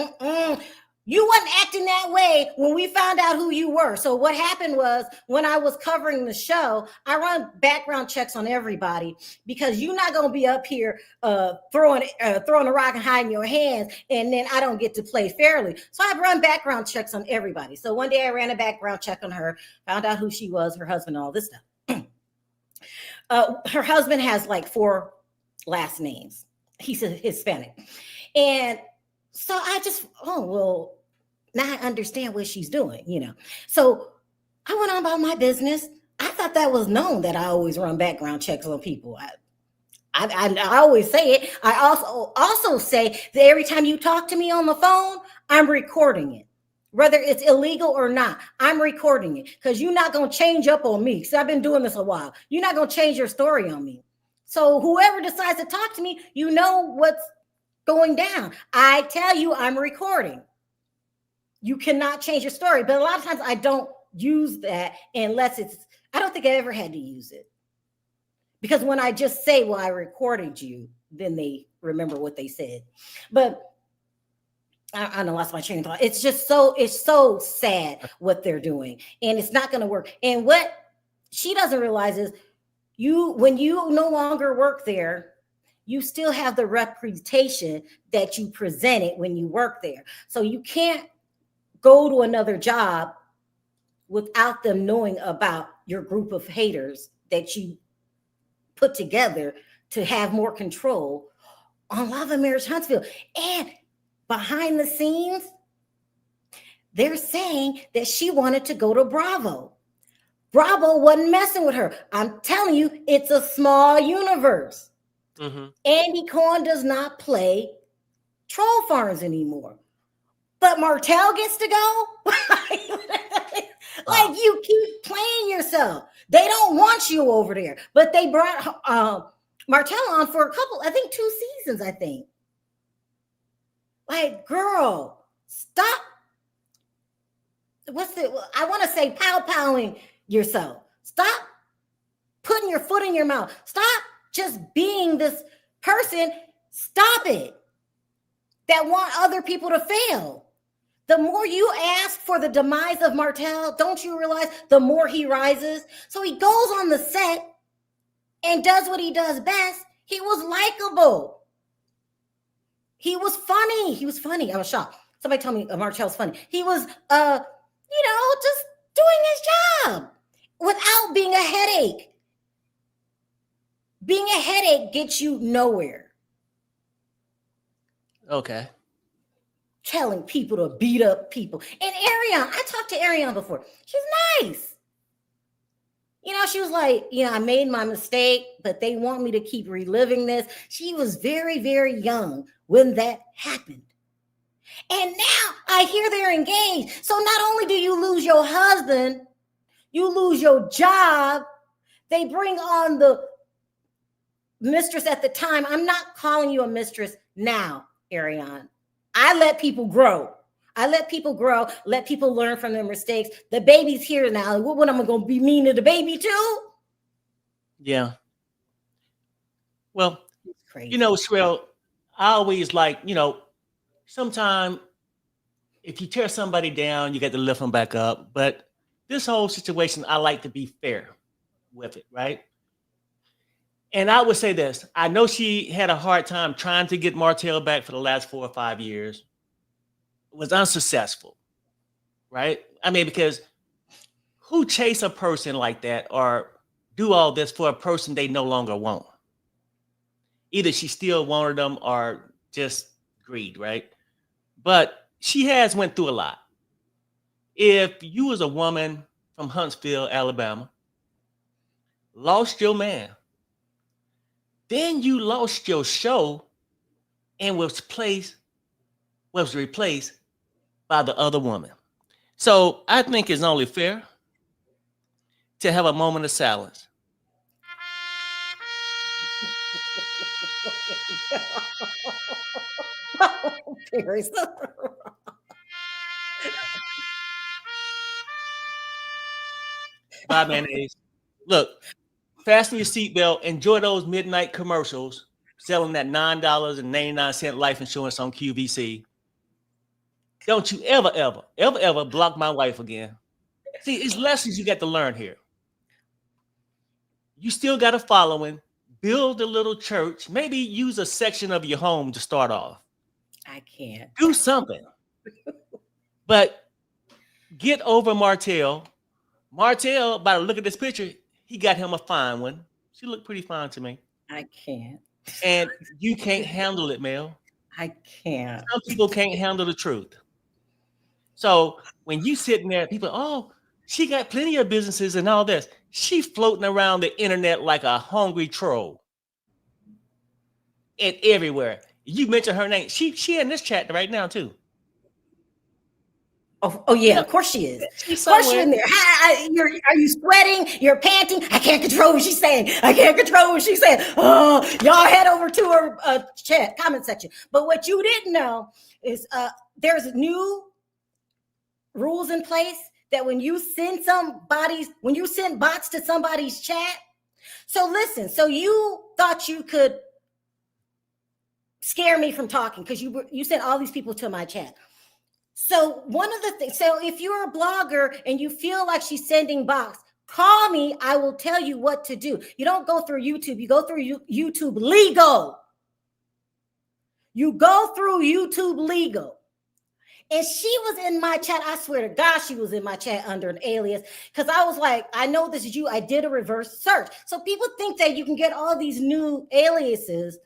you wasn't acting that way when we found out who you were. So what happened was when I was covering the show, I run background checks on everybody because you're not going to be up here throwing a rock and hiding your hands, and then I don't get to play fairly. So I run background checks on everybody. So one day I ran a background check on her, found out who she was, her husband, all this stuff. Her husband has like 4 last names. He's a Hispanic. And so I just, now I understand what she's doing, you know. So I went on about my business. I thought that was known that I always run background checks on people. I always say it. I also say that every time you talk to me on the phone, I'm recording it. Whether it's illegal or not, I'm recording it because you're not going to change up on me because I've been doing this a while. You're not going to change your story on me. So whoever decides to talk to me, you know what's going down. I tell you, I'm recording. You cannot change your story. But a lot of times I don't use that unless I don't think I ever had to use it. Because when I just say, well, I recorded you, then they remember what they said. But I lost my train of thought. It's so sad what they're doing. And it's not going to work. And what she doesn't realize is when you no longer work there, you still have the reputation that you presented when you work there. So you can't go to another job without them knowing about your group of haters that you put together to have more control on Love and Marriage Huntsville. And behind the scenes, they're saying that she wanted to go to Bravo. Bravo wasn't messing with her. I'm telling you, it's a small universe. Mm-hmm. Andy Cohen does not play troll farms anymore. But Martell gets to go? Like, you keep playing yourself. They don't want you over there. But they brought Martell on for a couple, I think 2 seasons, I think. Like, girl, stop. I want to say pow-powing yourself. Stop putting your foot in your mouth. Stop just being this person. Stop it. That want other people to fail. The more you ask for the demise of Martell, don't you realize the more he rises? So he goes on the set and does what he does best. He was likable. He was funny. I was shocked. Somebody told me Martell's funny. He was, just doing his job without being a headache. Being a headache gets you nowhere. Okay. Telling people to beat up people. And Ariane, I talked to Ariane before. She's nice. She was like, I made my mistake, but they want me to keep reliving this. She was very, very young when that happened. And now I hear they're engaged. So not only do you lose your husband, you lose your job. They bring on the mistress at the time. I'm not calling you a mistress now, Ariane. I let people grow. Let people learn from their mistakes. The baby's here now. What am I going to be mean to the baby too? Yeah. Well, Sherelle, I always like, sometimes if you tear somebody down, you got to lift them back up. But this whole situation, I like to be fair with it, right? And I would say this. I know she had a hard time trying to get Martell back for the last 4 or 5 years. It was unsuccessful, right? I mean, because who chase a person like that or do all this for a person they no longer want? Either she still wanted them or just greed, right? But she has went through a lot. If you was a woman from Huntsville, Alabama, lost your man, then you lost your show and was replaced by the other woman. So I think it's only fair to have a moment of silence. Bye, mayonnaise. Look, fasten your seatbelt. Enjoy those midnight commercials selling that $9.99 life insurance on QVC. Don't you ever block my wife again. See, it's lessons you got to learn here. You still got a following. Build a little church. Maybe use a section of your home to start off. I can't. Do something. But get over Martell. Martell, by the look at this picture, he got him a fine one. She looked pretty fine to me. I can't. And you can't handle it, Mel. I can't. Some people can't handle the truth. So when you sitting there, people, oh, she got plenty of businesses and all this. She floating around the internet like a hungry troll. And everywhere. You mentioned her name. She in this chat right now too. Oh yeah, of course she is. Of course she's in there. Are you sweating? You're panting. I can't control what she's saying. I can't control what she's saying. Oh, y'all head over to her chat comment section. But what you didn't know is there's new rules in place that when you send bots to somebody's chat. So listen, so you thought you could scare me from talking because you sent all these people to my chat. So one of the things, so if you're a blogger and you feel like she's sending bots, call me. I will tell you what to do. You don't go through YouTube. You go through YouTube legal. You go through YouTube legal. And she was in my chat. I swear to God, she was in my chat under an alias because I was like, I know this is you. I did a reverse search. So people think that you can get all these new aliases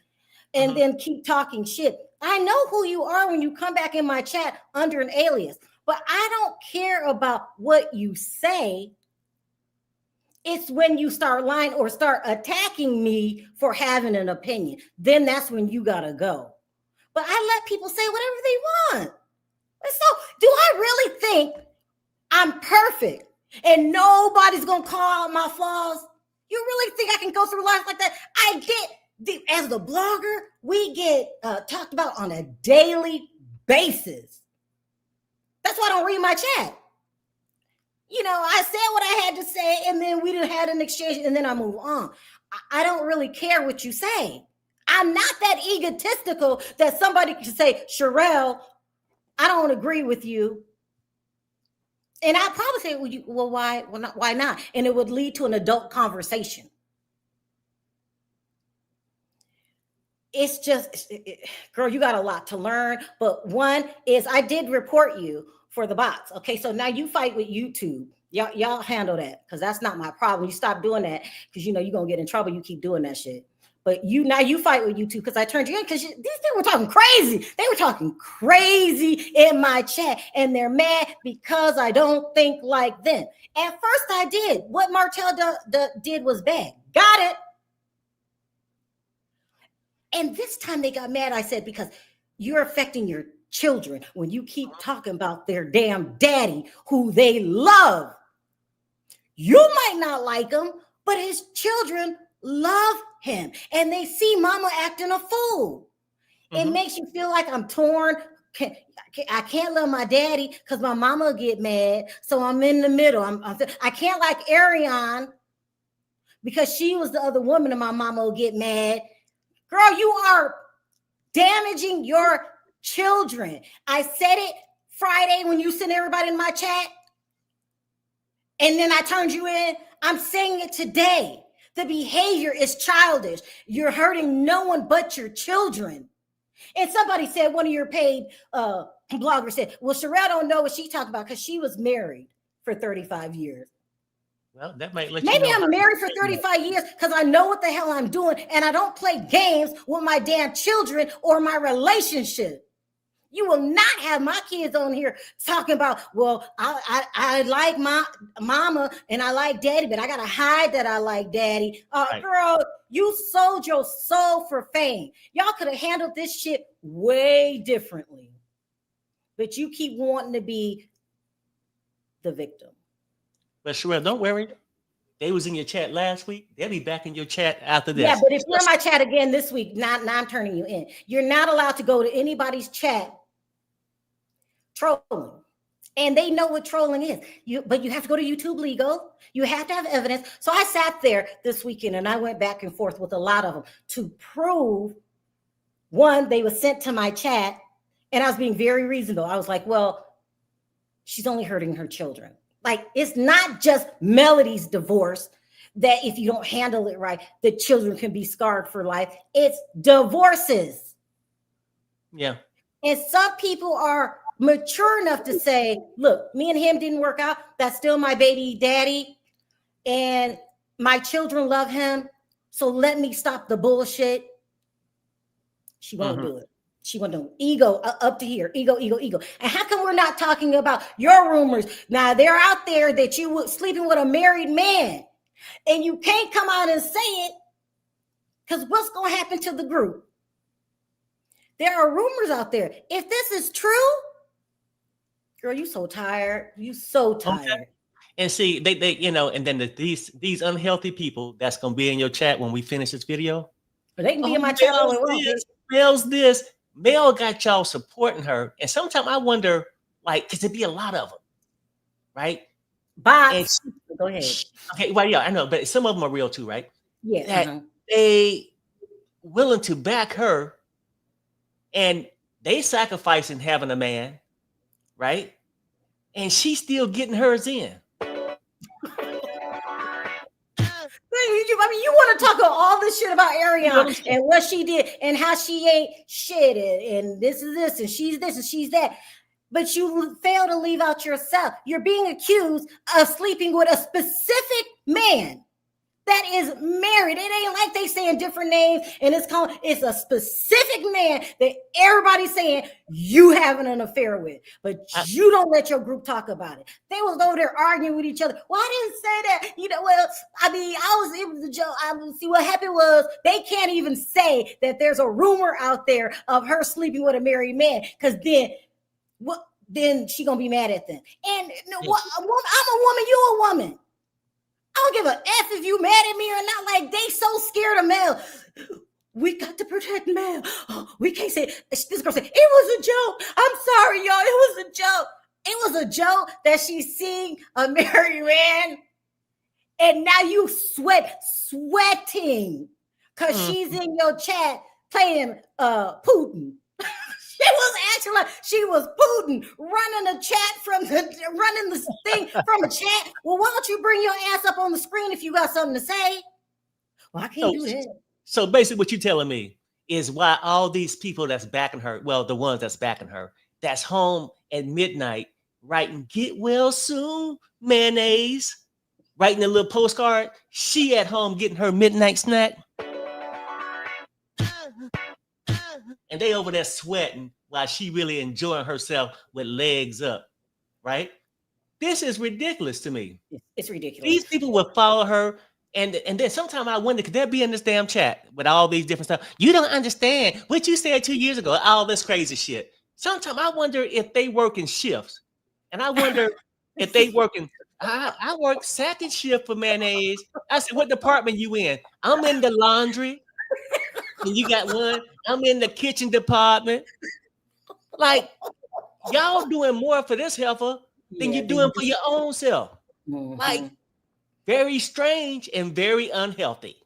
and then keep talking shit. I know who you are when you come back in my chat under an alias, but I don't care about what you say. It's when you start lying or start attacking me for having an opinion. Then that's when you gotta go. But I let people say whatever they want. So do I really think I'm perfect and nobody's gonna call out my flaws? You really think I can go through life like that? I get. As the blogger, we get talked about on a daily basis. That's why I don't read my chat. You know, I said what I had to say, and then we done had an exchange, and then I move on. I don't really care what you say. I'm not that egotistical that somebody can say, Sherelle, I don't agree with you. And I'll probably say, well, why? Well, why not? And it would lead to an adult conversation. It's just, girl, you got a lot to learn. But one is I did report you for the bots. Okay, so now you fight with YouTube. Y'all handle that because that's not my problem. You stop doing that because you know you're gonna get in trouble. You keep doing that shit. But you fight with YouTube because I turned you in because these people were talking crazy. They were talking crazy in my chat, and they're mad because I don't think like them. At first, I did what Martell did was bad. Got it. And this time they got mad, I said, because you're affecting your children when you keep talking about their damn daddy who they love. You might not like him, but his children love him. And they see mama acting a fool. It makes you feel like I'm torn. I can't love my daddy because my mama will get mad. So I'm in the middle. I can't like Ariane because she was the other woman and my mama will get mad. Girl, you are damaging your children. I said it Friday when you sent everybody in my chat. And then I turned you in. I'm saying it today. The behavior is childish. You're hurting no one but your children. And somebody said, one of your paid bloggers said, well, Sherelle don't know what she talked about because she was married for 35 years. Well, that might let you Maybe know. I'm married for 35 years because I know what the hell I'm doing, and I don't play games with my damn children or my relationship. You will not have my kids on here talking about, well, I like my mama and I like daddy, but I gotta hide that I like daddy. Right. Girl, you sold your soul for fame. Y'all could have handled this shit way differently, but you keep wanting to be the victim. But Sherelle, don't worry. They was in your chat last week. They'll be back in your chat after this. Yeah, but if you're in my chat again this week, now I'm turning you in. You're not allowed to go to anybody's chat trolling. And they know what trolling is. But you have to go to YouTube legal. You have to have evidence. So I sat there this weekend and I went back and forth with a lot of them to prove, one, they were sent to my chat, and I was being very reasonable. I was like, well, she's only hurting her children. Like, it's not just Melody's divorce that if you don't handle it right, the children can be scarred for life. It's divorces. Yeah. And some people are mature enough to say, look, me and him didn't work out. That's still my baby daddy. And my children love him. So let me stop the bullshit. She won't do it. She won't do it. Ego up to here. Ego. And how come we're not talking about your rumors? Now, they're out there that you were sleeping with a married man. And you can't come out and say it because what's going to happen to the group? There are rumors out there. If this is true, girl, you so tired. You so tired. Okay. And see, they and then these unhealthy people that's gonna be in your chat when we finish this video. But they can be in my chat all they want. Mel's this. Mel got y'all supporting her, and sometimes I wonder, like, because there'd be a lot of them, right? Bots. Go ahead. Okay, well, yeah, I know, but some of them are real too, right? Yeah. That they willing to back her, and they sacrificing having a man, right? And she's still getting hers in. I mean, you want to talk about all this shit about Ariana and what she did and how she ain't shit and this is this and she's this and she's that. But you fail to leave out yourself. You're being accused of sleeping with a specific man that is married. It ain't like they saying different names and it's a specific man that everybody's saying you having an affair with, but you don't let your group talk about it. They was over there arguing with each other. Well, I didn't say that. Well, I mean, it was a joke. See, what happened was they can't even say that there's a rumor out there of her sleeping with a married man, because then she gonna be mad at them. And I'm a woman, you a woman. I don't give a F if you mad at me or not. Like, they so scared of Mel. We got to protect Mel. We can't say it. This girl said, it was a joke. I'm sorry, y'all. It was a joke. It was a joke that she's seeing a married man. And now you sweating because she's in your chat playing Putin. It was actually like she was Putin running the chat running this thing from a chat. Well, why don't you bring your ass up on the screen if you got something to say? Well, I can't do that. So basically what you're telling me is why all these people that's backing her, well, the ones that's backing her, that's home at midnight writing "Get well soon, mayonnaise," writing a little postcard. She at home getting her midnight snack. And they over there sweating while she really enjoying herself with legs up, right? This is ridiculous to me. It's ridiculous. These people will follow her, and then sometimes I wonder, could they be in this damn chat with all these different stuff? You don't understand what you said 2 years ago, all this crazy shit. Sometimes I wonder if they work in shifts, and I wonder if they working. I work second shift for mayonnaise. I said, what department you in? I'm in the laundry. And you got one. I'm in the kitchen department. Like, y'all doing more for this heifer than you're doing for your own self. Like, very strange and very unhealthy.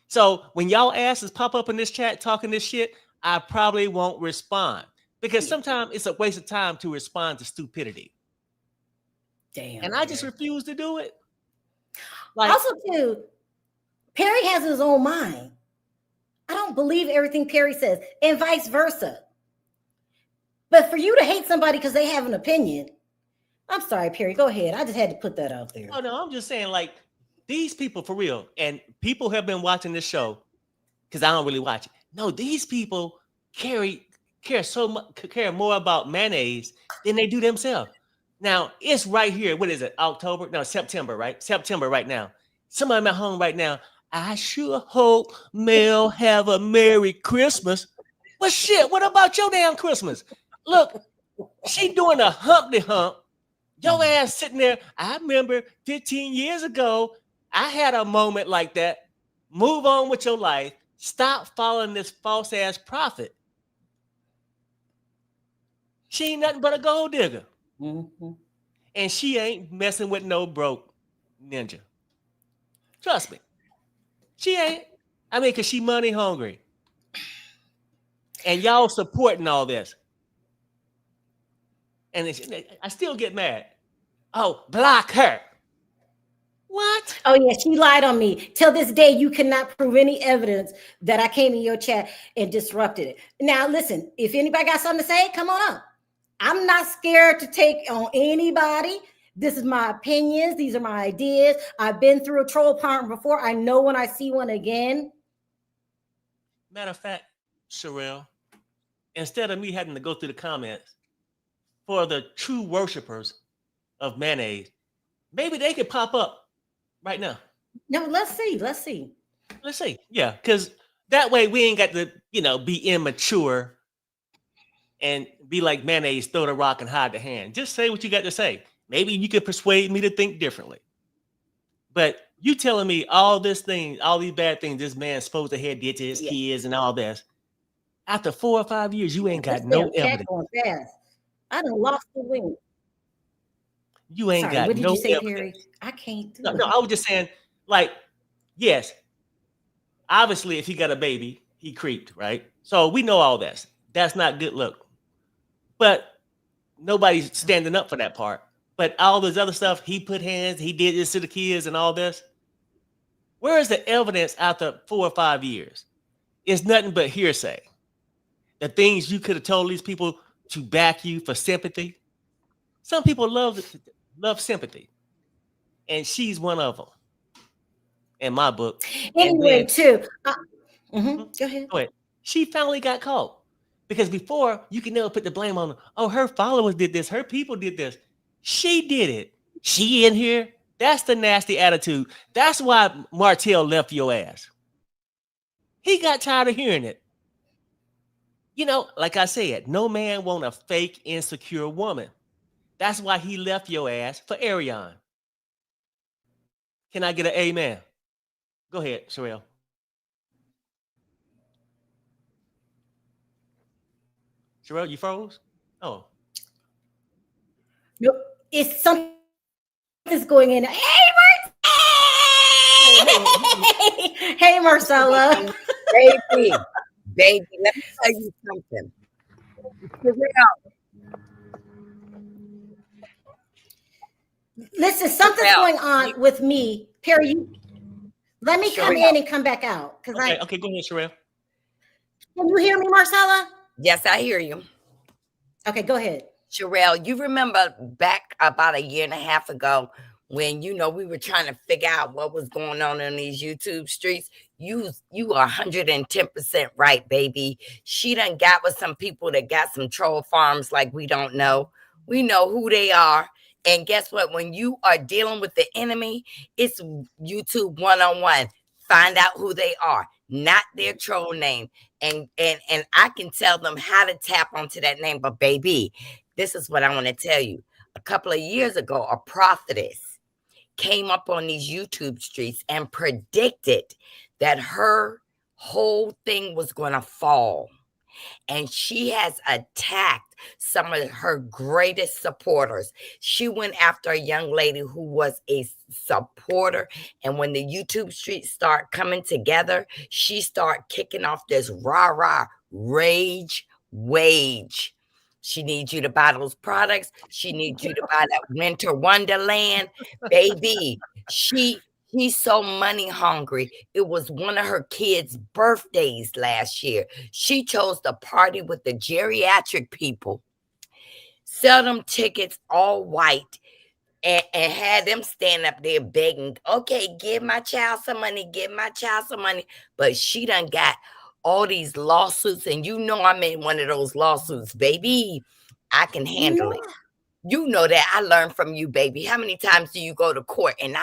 So when y'all asses pop up in this chat talking this shit, I probably won't respond, because sometimes it's a waste of time to respond to stupidity. Damn. And I just refuse to do it. Like, also, too, Perry has his own mind. I don't believe everything Perry says, and vice versa. But for you to hate somebody because they have an opinion, I'm sorry, Perry. Go ahead. I just had to put that out there. Oh no, I'm just saying, like, these people for real, and people have been watching this show because I don't really watch it. No, these people care more about mayonnaise than they do themselves. Now it's right here. What is it? October? No, September, right? September right now. Somebody at home right now. I sure hope Mel have a Merry Christmas. Well, shit. What about your damn Christmas? Look, she doing a Humpty Hump. Your ass sitting there. I remember 15 years ago, I had a moment like that. Move on with your life. Stop following this false ass prophet. She ain't nothing but a gold digger. Mm-hmm. And she ain't messing with no broke ninja. Trust me. She ain't. I mean, because she money hungry. And y'all supporting all this. And I still get mad. Oh, block her. What? Oh, yeah, she lied on me. Till this day, you cannot prove any evidence that I came in your chat and disrupted it. Now, listen, if anybody got something to say, come on up. I'm not scared to take on anybody. This is my opinions. These are my ideas. I've been through a troll farm before. I know when I see one again. Matter of fact, Sherelle, instead of me having to go through the comments, for the true worshipers of mayonnaise, maybe they could pop up right now. No, let's see. Let's see. Yeah, because that way we ain't got to, be immature and be like mayonnaise, throw the rock and hide the hand. Just say what you got to say. Maybe you could persuade me to think differently. But you telling me all these bad things this man's supposed to have did to his kids and all this. After 4 or 5 years, you ain't got no evidence. Fast. I done lost the wing. You ain't got no evidence. What did you say, Perry? I can't do it. No, I was just saying, like, yes, obviously, if he got a baby, he creeped, right? So we know all this. That's not good look. But nobody's standing up for that part. But all this other stuff, he put hands, he did this to the kids and all this. Where is the evidence after 4 or 5 years? It's nothing but hearsay. The things you could have told these people to back you for sympathy. Some people love sympathy. And she's one of them. In my book. Anyway, too. Go ahead. Go ahead. She finally got caught. Because before, you could never put the blame on her. Oh, her followers did this. Her people did this. She did it. She in here. That's the nasty attitude. That's why Martell left your ass. He got tired of hearing it. Like I said, no man want a fake, insecure woman. That's why he left your ass for Ariane. Can I get an amen? Go ahead, Sherelle. Sherelle, you froze? Oh. Nope. It's something's going in. Hey, Marcella. Baby, let me tell you something. Listen, something's going on with me. Perry, let me come in and come back out. Okay, go ahead, Sherelle. Can you hear me, Marcella? Yes, I hear you. Okay, go ahead. Sherelle, you remember back about 1.5 years ago when, we were trying to figure out what was going on in these YouTube streets? You are 110% right, baby. She done got with some people that got some troll farms like we don't know. We know who they are. And guess what? When you are dealing with the enemy, it's YouTube 101. Find out who they are, not their troll name. And I can tell them how to tap onto that name. But baby, this is what I want to tell you. A couple of years ago, a prophetess came up on these YouTube streets and predicted that her whole thing was going to fall. And she has attacked some of her greatest supporters. She went after a young lady who was a supporter. And when the YouTube streets start coming together, she start kicking off this rah-rah rage wage. She needs you to buy those products. She needs you to buy that winter wonderland. Baby, She's so money hungry. It was one of her kids' birthdays last year. She chose to party with the geriatric people. sell them tickets all white, and had them stand up there begging, okay, give my child some money, give my child some money. But she done got all these lawsuits, and you know I'm in one of those lawsuits, baby. I can handle it. You know that. I learned from you, baby. How many times do you go to court and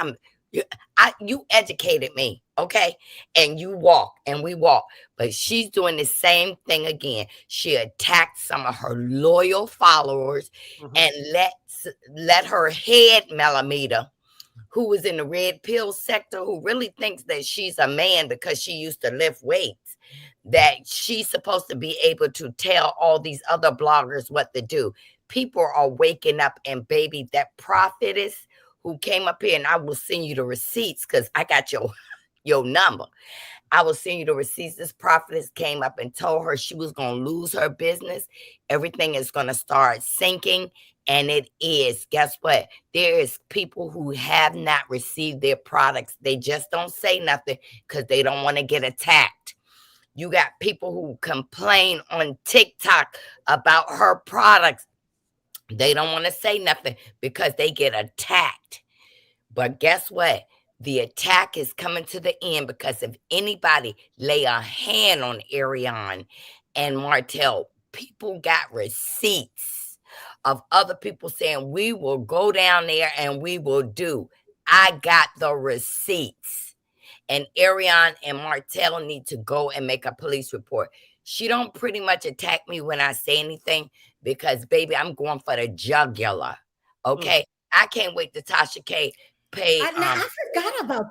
you educated me, okay? And you walk and we walk. But she's doing the same thing again. She attacked some of her loyal followers and let her head millimeter, who was in the red pill sector, who really thinks that she's a man because she used to lift weights, that she's supposed to be able to tell all these other bloggers what to do. People are waking up, and baby, that prophetess who came up here, and I will send you the receipts because I got your number. I will send you the receipts. This prophetess came up and told her she was going to lose her business. Everything is going to start sinking. And it is. Guess what? There is people who have not received their products. They just don't say nothing because they don't want to get attacked. You got people who complain on TikTok about her products. They don't want to say nothing because they get attacked. But guess what? The attack is coming to the end because if anybody lay a hand on Ariane and Martell, people got receipts of other people saying, we will go down there and we will do. I got the receipts. And Ariane and Martell need to go and make a police report. She don't pretty much attack me when I say anything because, baby, I'm going for the jugular. Okay? I can't wait to Tasha K pay. I forgot about.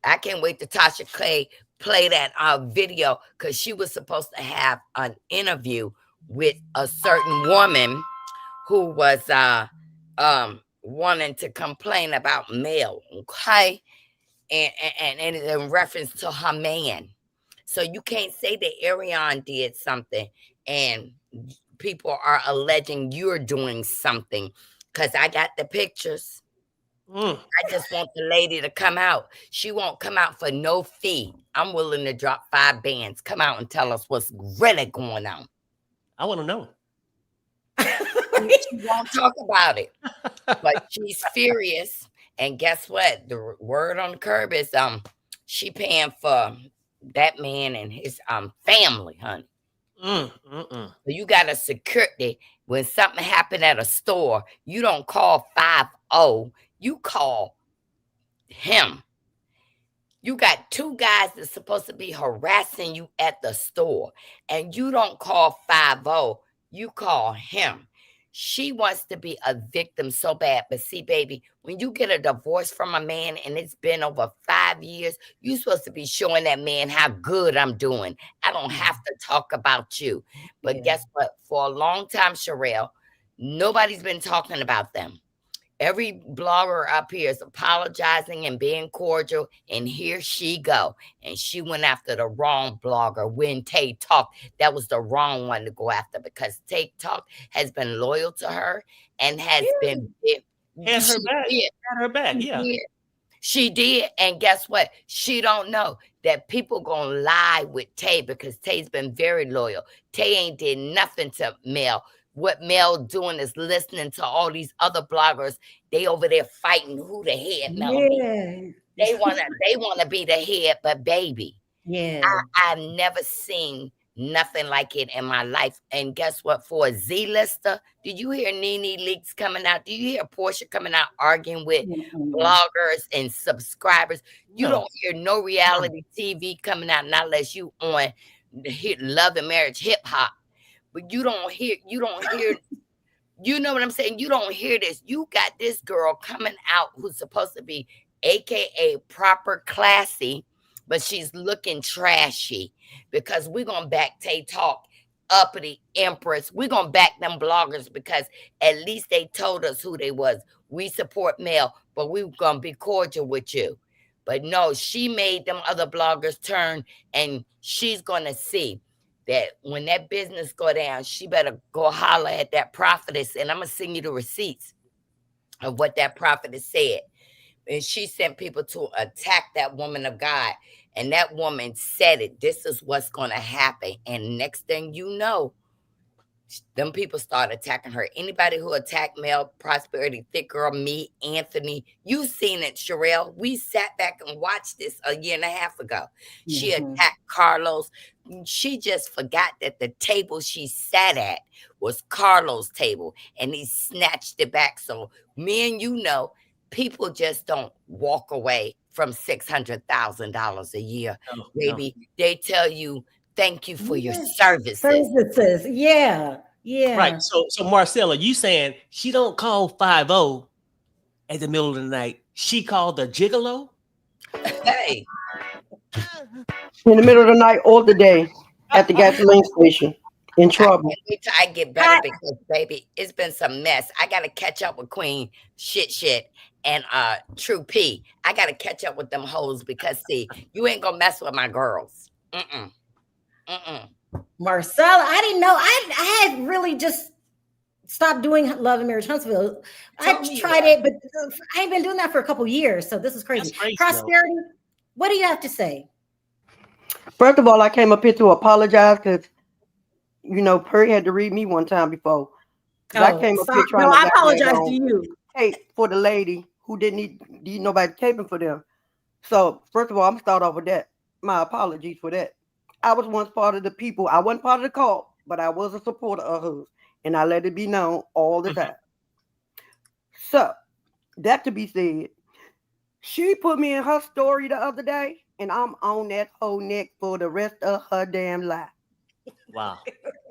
I can't wait to Tasha K play that video because she was supposed to have an interview with a certain woman who was wanting to complain about mail. Okay? And in reference to her man. So you can't say that Ariane did something and people are alleging you're doing something because I got the pictures. I just want the lady to come out. She won't come out for no fee. I'm willing to drop 5 bands. Come out and tell us what's really going on. I want to know. She won't talk about it, but she's furious. And guess what? The word on the curb is she paying for that man and his family, honey. So you got a security. When something happened at a store, you don't call 50. You call him. You got 2 guys that's supposed to be harassing you at the store, and you don't call 50. You call him. She wants to be a victim so bad. But see, baby, when you get a divorce from a man and it's been over 5 years, you're supposed to be showing that man how good I'm doing. I don't have to talk about you. But guess what? For a long time, Sherelle, nobody's been talking about them. Every blogger up here is apologizing and being cordial, and here she go. And she went after the wrong blogger. When Tay talked, that was the wrong one to go after because Tay Talk has been loyal to her and has been Had her back. Yeah. She did. And guess what? She don't know that people gonna lie with Tay because Tay's been very loyal. Tay ain't did nothing to Mel. What Mel doing is listening to all these other bloggers. They over there fighting who the head, Mel. Yeah. They wanna be the head, but baby, I've never seen nothing like it in my life. And guess what? For a Z-lister, did you hear Nene Leakes coming out? Do you hear Portia coming out arguing with bloggers and subscribers? You don't hear no reality TV coming out, not unless you on Love and Marriage Hip Hop. But you don't hear, you know what I'm saying? You don't hear this. You got this girl coming out who's supposed to be AKA proper classy, but she's looking trashy because we're going to back Tay Talk, uppity Empress. We're going to back them bloggers because at least they told us who they was. We support Mel, but we're going to be cordial with you. But no, she made them other bloggers turn, and she's going to see that when that business go down, she better go holler at that prophetess. And I'm going to send you the receipts of what that prophetess said. And she sent people to attack that woman of God. And that woman said it. This is what's going to happen. And next thing you know, them people started attacking her. Anybody who attacked Mel, Prosperity, Thick Girl, me, Anthony, you seen it, Sherelle. We sat back and watched this a year and a half ago. She attacked Carlos. She just forgot that the table she sat at was Carlos' table, and he snatched it back. So me and you know, people just don't walk away from $600,000 a year, baby. No. They tell you, thank you for your services. Yeah. Right. So Marcella, you saying she don't call 50 at the middle of the night. She called the gigolo? Hey. In the middle of the night or the day at the gasoline station. In trouble. I get better because, baby, it's been some mess. I got to catch up with Queen Shit and True P. I got to catch up with them hoes because, see, you ain't going to mess with my girls. Marcella, I didn't know. I had really just stopped doing Love and Marriage Huntsville. I tried it, but I ain't been doing that for a couple years. So this is crazy. Prosperity, what do you have to say? First of all, I came up here to apologize because, you know, Perry had to read me one time before. I came up here trying to. I apologize to you. Hey, for the lady who didn't need nobody taping for them. So first of all, I'm gonna start off with that. My apologies for that. I was once part of the people. I wasn't part of the cult, but I was a supporter of hers, and I let it be known all the time. So that to be said, she put me in her story the other day, and I'm on that whole neck for the rest of her damn life. Wow.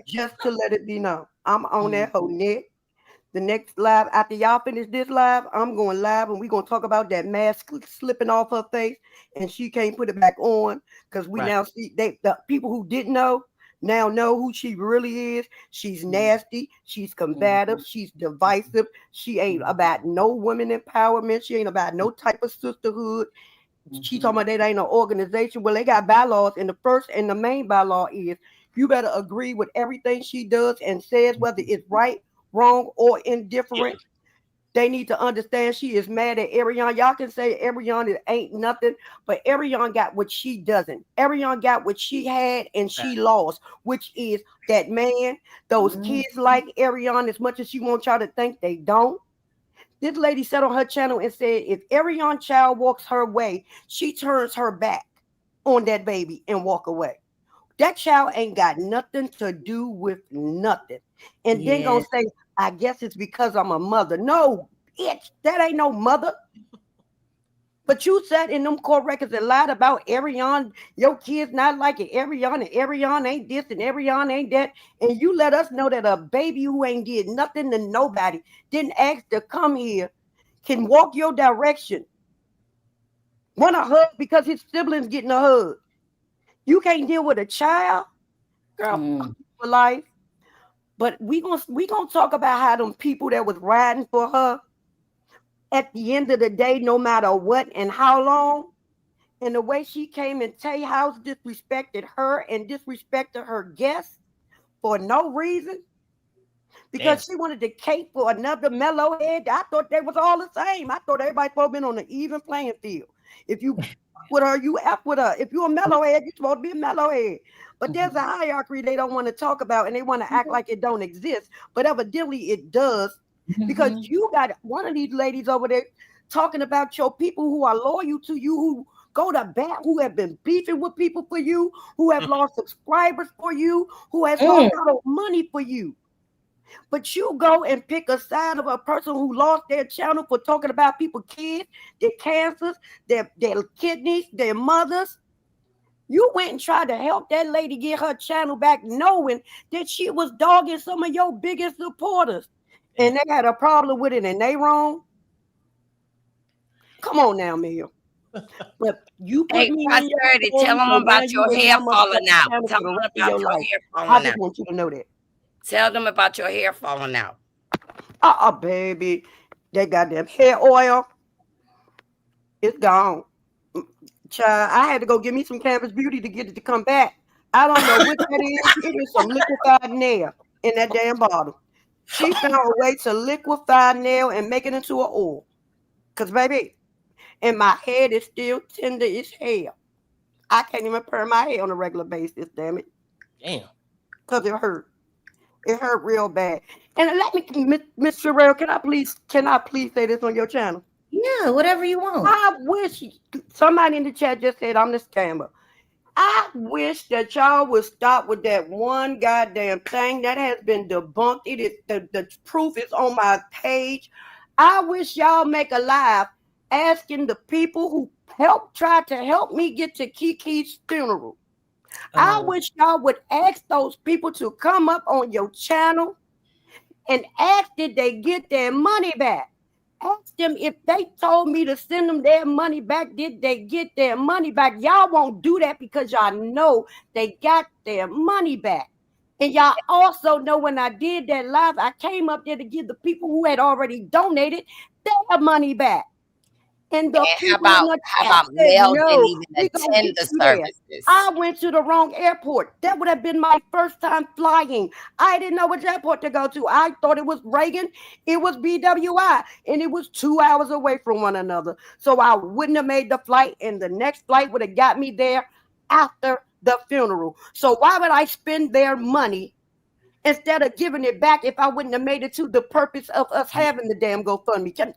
Just to let it be known. I'm on that whole neck. The next live, after y'all finish this live, I'm going live and we're going to talk about that mask slipping off her face and she can't put it back on because we now see the people who didn't know now know who she really is. She's nasty. She's combative. She's divisive. She ain't about no women empowerment. She ain't about no type of sisterhood. She talking about that ain't an organization. Well, they got bylaws, and the first and the main bylaw is you better agree with everything she does and says, whether it's right, wrong, or indifferent. Yeah. They need to understand she is mad at Ariane. Y'all can say Ariane ain't nothing, but Ariane got what she doesn't. Ariane got what she had and she lost, which is that man. Those kids like Ariane as much as she wants y'all to think they don't. This lady said on her channel and said, if Ariane child walks her way, she turns her back on that baby and walk away. That child ain't got nothing to do with nothing. And then gonna say, I guess it's because I'm a mother. No, bitch, that ain't no mother. But you sat in them court records and lied about Ariane, your kids not like it, Ariane, and Ariane ain't this and Ariane ain't that. And you let us know that a baby who ain't did nothing to nobody, didn't ask to come here, can walk your direction. Want a hug because his siblings getting a hug. You can't deal with a child, girl, for life. But we gonna talk about how them people that was riding for her at the end of the day, no matter what and how long, and the way she came in Tay house disrespected her and disrespected her guests for no reason. Because she wanted to cape for another mellow head. I thought they was all the same. I thought everybody supposed to be on an even playing field. If you with her, you F with her. If you're a mellow head, you're supposed to be a mellow head. But there's a hierarchy they don't want to talk about, and they want to act like it don't exist. But evidently it does, because you got one of these ladies over there talking about your people who are loyal to you, who go to bat, who have been beefing with people for you, who have lost subscribers for you, who has lost a lot of money for you. But you go and pick a side of a person who lost their channel for talking about people's kids, their cancers, their kidneys, their mothers. You went and tried to help that lady get her channel back, knowing that she was dogging some of your biggest supporters. And they had a problem with it and they wrong. Come on now, Mel. But you put me Prosperity, tell them about your hair falling out. Tell them about your hair falling out. I just want you to know that. Tell them about your hair falling out. Baby. That goddamn hair oil. It's gone. Child, I had to go get me some Canvas Beauty to get it to come back. I don't know what that is. It is some liquefied nail in that damn bottle. She found a way to liquefy nail and make it into an oil. Because, baby, and my head is still tender as hell. I can't even perm my hair on a regular basis, damn it. Damn. Because it hurt. It hurt real bad. And let me, Miss Sherelle, can I please say this on your channel? Yeah, whatever you want. I wish somebody in the chat just said I'm the scammer. I wish that y'all would stop with that one goddamn thing that has been debunked. It is the proof is on my page. I wish y'all make a live asking the people who tried to help me get to Kiki's funeral. I wish y'all would ask those people to come up on your channel and ask did they get their money back. Ask them if they told me to send them their money back, did they get their money back? Y'all won't do that because y'all know they got their money back. And y'all also know when I did that live, I came up there to give the people who had already donated their money back. And the people how about Mel didn't even attend the services? I went to the wrong airport. That would have been my first time flying. I didn't know which airport to go to. I thought it was Reagan. It was BWI. And it was 2 hours away from one another. So I wouldn't have made the flight. And the next flight would have got me there after the funeral. So why would I spend their money instead of giving it back if I wouldn't have made it to the purpose of us having the damn GoFundMe?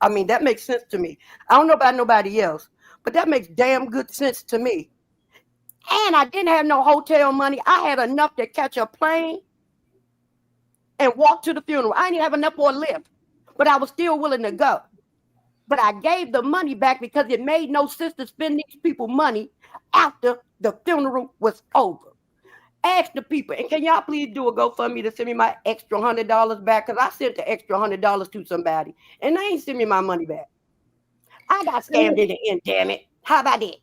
I mean, that makes sense to me. I don't know about nobody else, but that makes damn good sense to me. And I didn't have no hotel money. I had enough to catch a plane and walk to the funeral. I didn't have enough for a lift, but I was still willing to go. But I gave the money back because it made no sense to spend these people money after the funeral was over. Ask the people, and can y'all please do a GoFundMe to send me my extra $100 back? Because I sent the extra $100 to somebody, and they ain't send me my money back. I got scammed in the end, damn it. How about it?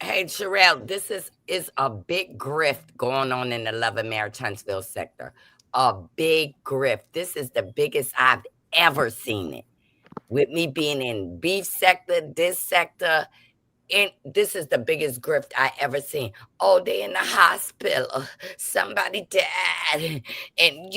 Hey, Sherelle, this is a big grift going on in the Love and Marriage Huntsville sector. A big grift. This is the biggest I've ever seen it. With me being in beef sector, this sector, and this is the biggest grift I ever seen. Oh, they in the hospital. Somebody died. And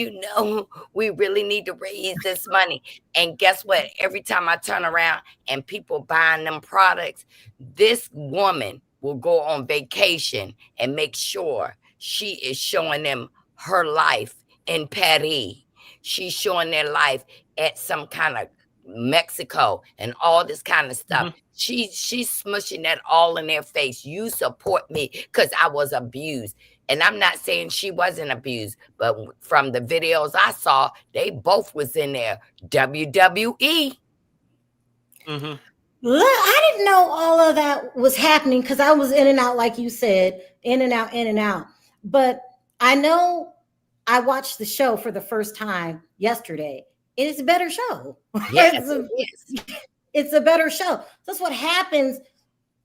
we really need to raise this money. And guess what? Every time I turn around and people buying them products, this woman will go on vacation and make sure she is showing them her life in Paris. She's showing their life at some kind of Mexico and all this kind of stuff. Mm-hmm. She's smushing that all in their face. You support me because I was abused. And I'm not saying she wasn't abused, but from the videos I saw, they both was in there. WWE. Mm-hmm. Look, I didn't know all of that was happening because I was in and out, like you said, in and out. But I know I watched the show for the first time yesterday. It's a better show. Yes, it's a better show. That's what happens.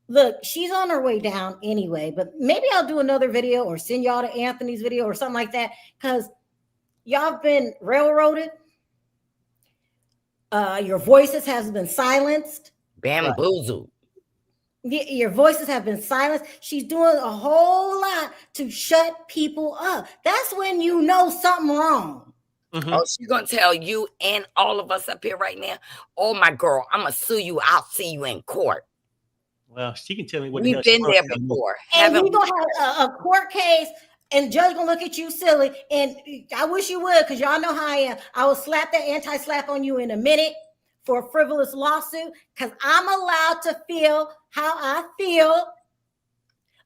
Look, she's on her way down anyway, but maybe I'll do another video or send y'all to Anthony's video or something like that because y'all have been railroaded. Your voices have been silenced. Bamboozled. Your voices have been silenced. She's doing a whole lot to shut people up. That's when you know something wrong. Mm-hmm. Oh, she's going to tell you and all of us up here right now, oh, my girl, I'm going to sue you. I'll see you in court. Well, she can tell me what we've been there before. And you're going to have a court case and the judge going to look at you silly. And I wish you would because y'all know how I am. I will slap that anti-slap on you in a minute for a frivolous lawsuit because I'm allowed to feel how I feel.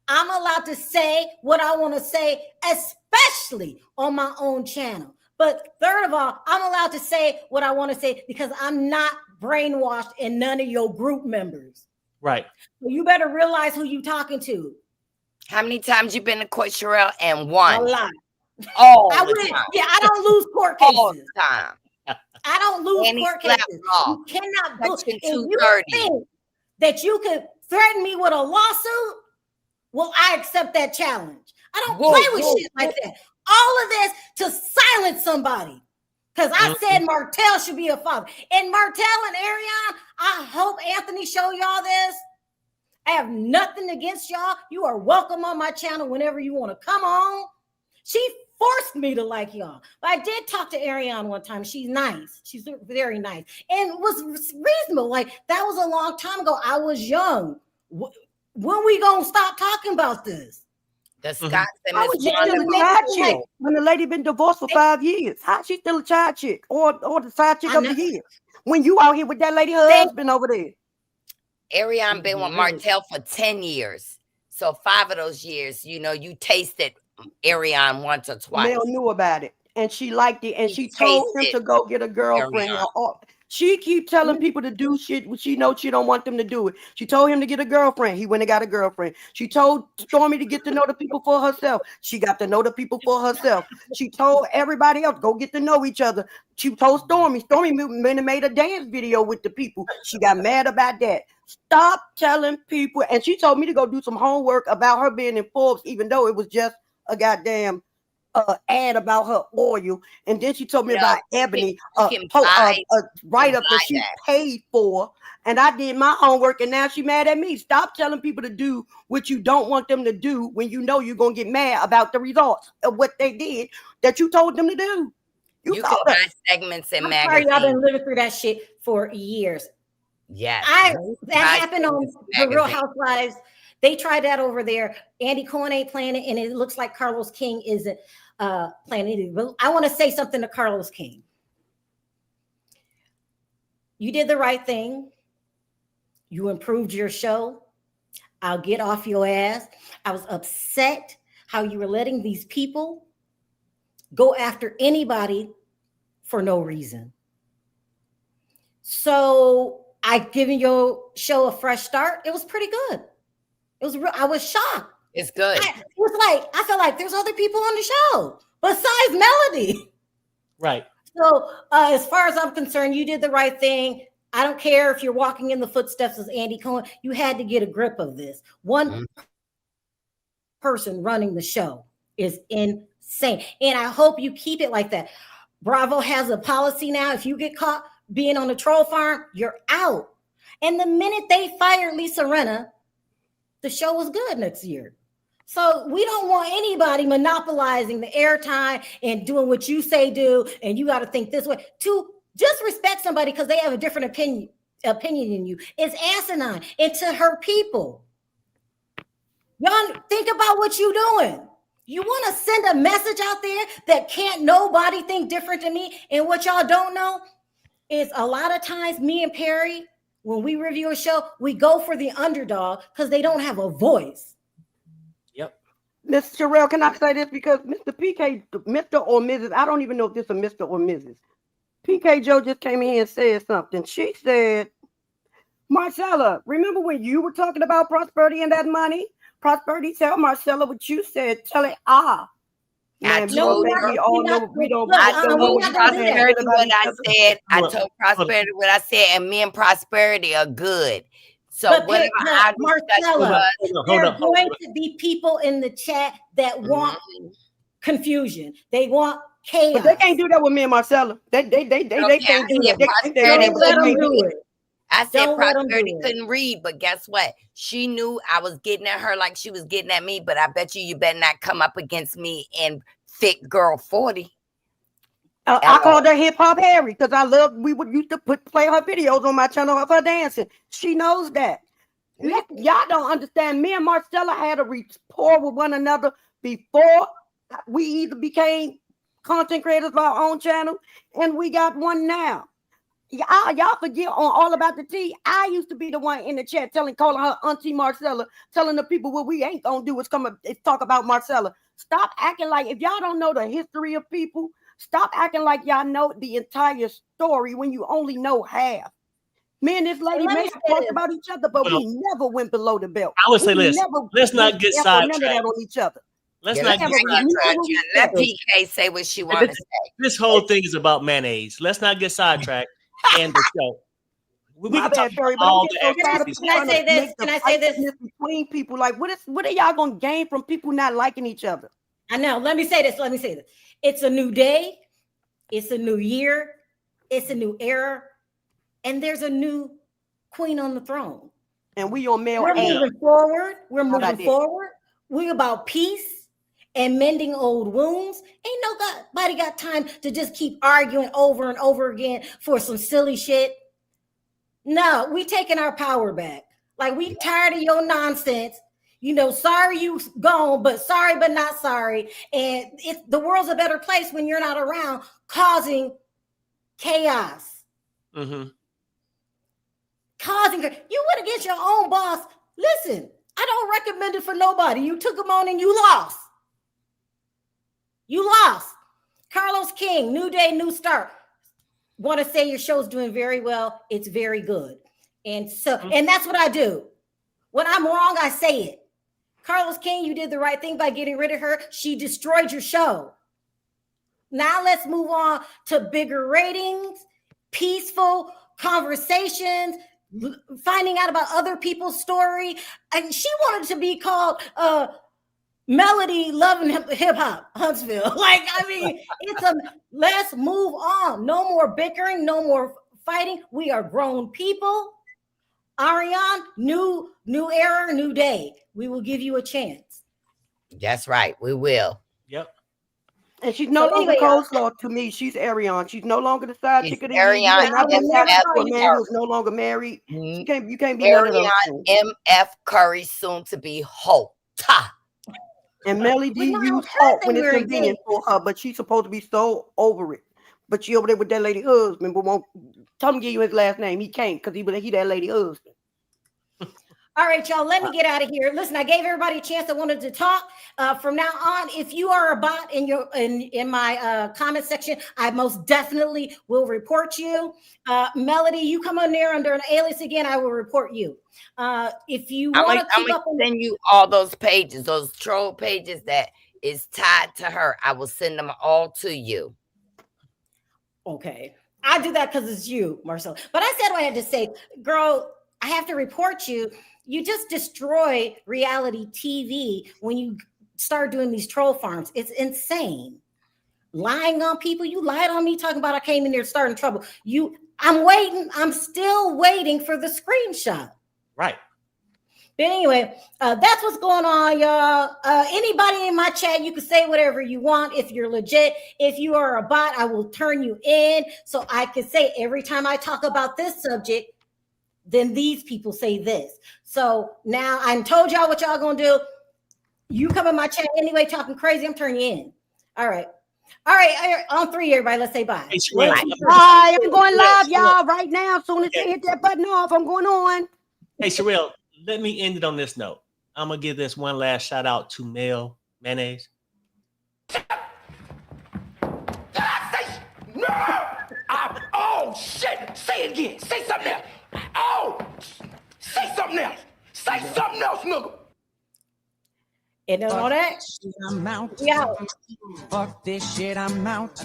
I'm allowed to say what I want to say, especially on my own channel. But third of all, I'm allowed to say what I want to say because I'm not brainwashed in none of your group members. Right. So you better realize who you talking to. How many times you been to court, Sherelle? And one. A lot. All the time. Yeah, I don't lose court cases. All the time. I don't lose court cases. You cannot do it. If you think that you could threaten me with a lawsuit, well, I accept that challenge. I don't play with shit like that. All of this to silence somebody. Because I said Martell should be a father. And Martell and Ariane, I hope Anthony show y'all this. I have nothing against y'all. You are welcome on my channel whenever you want to come on. She forced me to like y'all. But I did talk to Ariane one time. She's nice. She's very nice. And was reasonable. Like, that was a long time ago. I was young. When we going to stop talking about this? The Scots and How Miss is she Wanda. still a side chick when the lady been divorced for 5 years? How's she still a side chick or the side chick of the year? When you out here with that lady husband over there. Ariane been with Martell for 10 years. So 5 of those years, you know, you tasted Ariane once or twice. Mel knew about it and she liked it and she told him to go get a girlfriend. She keep telling people to do shit when she knows she don't want them to do it. She told him to get a girlfriend. He went and got a girlfriend. She told Stormy to get to know the people for herself. She got to know the people for herself. She told everybody else, go get to know each other. She told Stormy made a dance video with the people. She got mad about that. Stop telling people. And she told me to go do some homework about her being in Forbes, even though it was just a goddamn ad about her oil, and then she told me about Ebony write up that she paid for, and I did my homework, and now she mad at me. Stop telling people to do what you don't want them to do when you know you're gonna get mad about the results of what they did that you told them to do. You can buy segments in magazines. Sorry, y'all been living through that shit for years. Yes, that happened on The Real Housewives. They tried that over there. Andy Cohen ain't playing it, and it looks like Carlos King isn't playing it. But I want to say something to Carlos King. You did the right thing. You improved your show. I'll get off your ass. I was upset how you were letting these people go after anybody for no reason. So I've given your show a fresh start. It was pretty good. It was real. I was shocked. It's good. I felt like there's other people on the show besides Melody. Right. So as far as I'm concerned, you did the right thing. I don't care if you're walking in the footsteps of Andy Cohen. You had to get a grip of this. One person running the show is insane. And I hope you keep it like that. Bravo has a policy now. If you get caught being on the troll farm, you're out. And the minute they fired Lisa Rinna, the show was good next year. So we don't want anybody monopolizing the airtime and doing what you say do, and you got to think this way. To just respect somebody because they have a different opinion than you is asinine. And to hurt people. Y'all think about what you're doing. You want to send a message out there that can't nobody think different than me. And what y'all don't know is a lot of times me and Perry, when we review a show, we go for the underdog because they don't have a voice. Yep. Miss Sherelle, can I say this? Because Mr. PK, Mr. or Mrs., I don't even know if this is a Mr. or Mrs. PK Joe just came in here and said something. She said, Marcella, remember when you were talking about prosperity and that money? Prosperity, tell Marcella what you said. Tell it, I told Prosperity what I said, and me and Prosperity are good. So whatever I Marcella, there are going to be people in the chat that want confusion. They want chaos. But they can't do that with me and Marcella. They can't do that. I said Prosperity couldn't read, but guess what? She knew I was getting at her like she was getting at me, but I bet you better not come up against me in Thick Girl 40. I called her Hip Hop Harry because we would used to play her videos on my channel of her dancing. She knows that. Y'all don't understand. Me and Marcella had a rapport with one another before we either became content creators of our own channel, and we got one now. Y'all forget on All About the Tea. I used to be the one in the chat calling her Auntie Marcella, telling the people what we ain't gonna do is talk about Marcella. Stop acting like, if y'all don't know the history of people, stop acting like y'all know the entire story when you only know half. Me and this lady may have talked about each other, but we never went below the belt. I would say let's not get sidetracked on each other. Let's not get sidetracked. Let PK say what she wants to say. This whole thing is about mayonnaise. Let's not get sidetracked. And the show. We can talk about all the activities. Can I say this? Between people, like what are y'all gonna gain from people not liking each other? I know. Let me say this. It's a new day. It's a new year. It's a new era. And there's a new queen on the throne. And we on male. We're moving forward. We're about peace and mending old wounds. Ain't nobody got time to just keep arguing over and over again for some silly shit. No, we taking our power back. Like, we tired of your nonsense. sorry you gone, but sorry but not sorry. And the world's a better place when you're not around, causing chaos. Mm-hmm. You went against your own boss. Listen, I don't recommend it for nobody. You took him on and you lost. Carlos King, New Day, New Start. Want to say your show's doing very well. It's very good. And that's what I do. When I'm wrong, I say it. Carlos King, you did the right thing by getting rid of her. She destroyed your show. Now let's move on to bigger ratings, peaceful conversations, finding out about other people's story. And she wanted to be called Melody Loving Hip Hop Huntsville. Let's move on. No more bickering, no more fighting. We are grown people. Ariane, new era, new day. We will give you a chance. That's right. We will. Yep. And she's no longer coleslaw to me. She's Ariane. She's no longer the side chick of the year. Ariane man who's no longer married. You can't be Ariane MF Curry, soon to be Holt. And Melly D used Holt when it's convenient for her, but she's supposed to be so over it. But she over there with that lady husband, but won't tell him to give you his last name. He can't because he that lady husband. All right, y'all, let me get out of here. Listen, I gave everybody a chance that wanted to talk. From now on, if you are a bot in my comment section, I most definitely will report you. Melody, you come on there under an alias again, I will report you. If you want to send you all those pages, those troll pages that is tied to her, I will send them all to you. Okay. I do that because it's you, Marcel. But I said what I had to say. Girl, I have to report you. You just destroy reality TV when you start doing these troll farms. It's insane. Lying on people. You lied on me talking about I came in there starting trouble. I'm still waiting for the screenshot. Right. But anyway, that's what's going on, y'all. Anybody in my chat, you can say whatever you want. If you're legit, if you are a bot, I will turn you in. So I can say every time I talk about this subject, then these people say this. So now I told y'all what y'all gonna do. You come in my chat anyway, talking crazy, I'm turning you in. All right. On 3, everybody, let's say bye. Hey, bye. I'm going live, y'all, right now. As soon as they hit that button off, I'm going on. Hey, Sherelle, let me end it on this note. I'm going to give this one last shout out to Mel Mayonnaise. No! Oh, shit! Say it again. Say something else. Oh! Say something else. Say something else, nigga. And all that, I'm out. Yeah. Fuck this shit, I'm out.